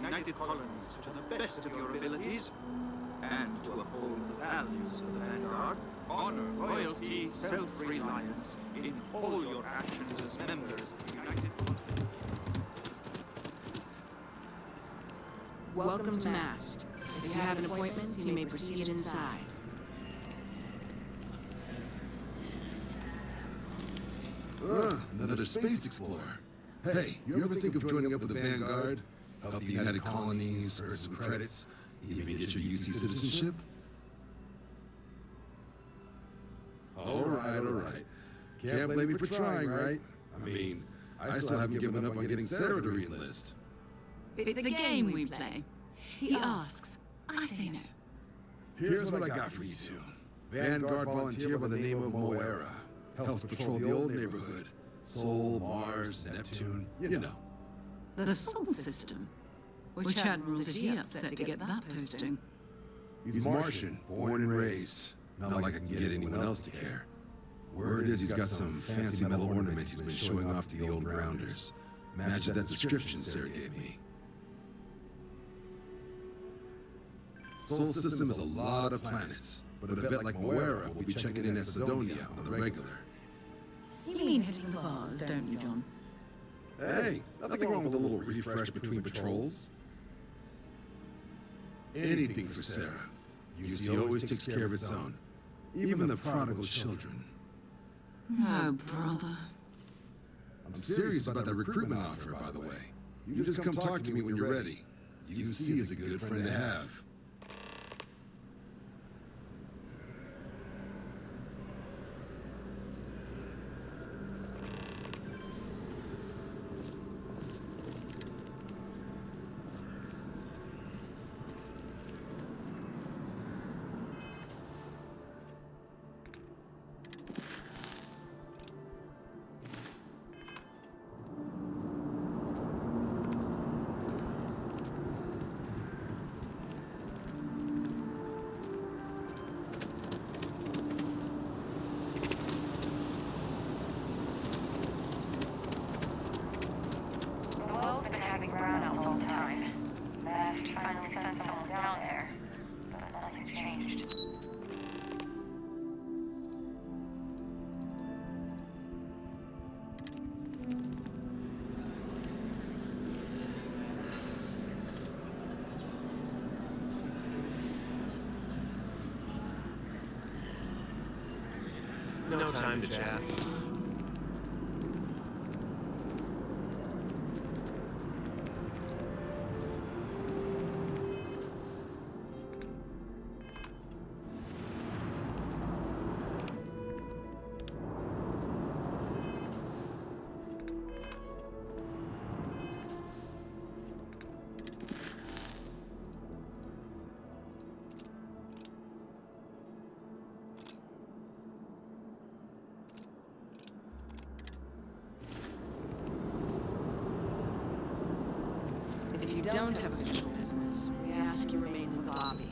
United Colonies to the best of your abilities, and to uphold the values of the Vanguard, honor, loyalty, self-reliance in all your actions as members of the United Colonies. Welcome to Mast. If you have an appointment, you may proceed inside. Another space explorer. Hey, you ever think of joining up with the Vanguard? Help the United Colonies, earn some credits, even get your UC citizenship? All right. Can't blame me for trying, right? I mean, I still haven't given up on getting Sarah to re-enlist. It's a game we play. He asks, I say no. Here's what I got for you two. Vanguard volunteer by the name of Moira. Helps patrol the old neighborhood. Sol, Mars, Neptune, you know. The Sol system? Which admiral did he upset to get that posting? He's Martian, born and raised. Not like I can get anyone else to care. Word is he's got some fancy metal ornament he's been showing off to the old grounders. Matches that description Sarah gave me. Sol system has a lot of planets, but a vet like Moira will be checking in at Sidonia on the regular. You mean hitting the bars, don't you, John? Hey, nothing wrong with a little refresh between patrols. Anything for Sarah. UC always takes care of its own. Even the prodigal children. Oh, brother. I'm serious about that recruitment offer, by the way. You just come talk to me when you're ready. UC is a good friend to have. No time to chat. don't have official business, we ask you remain in the lobby.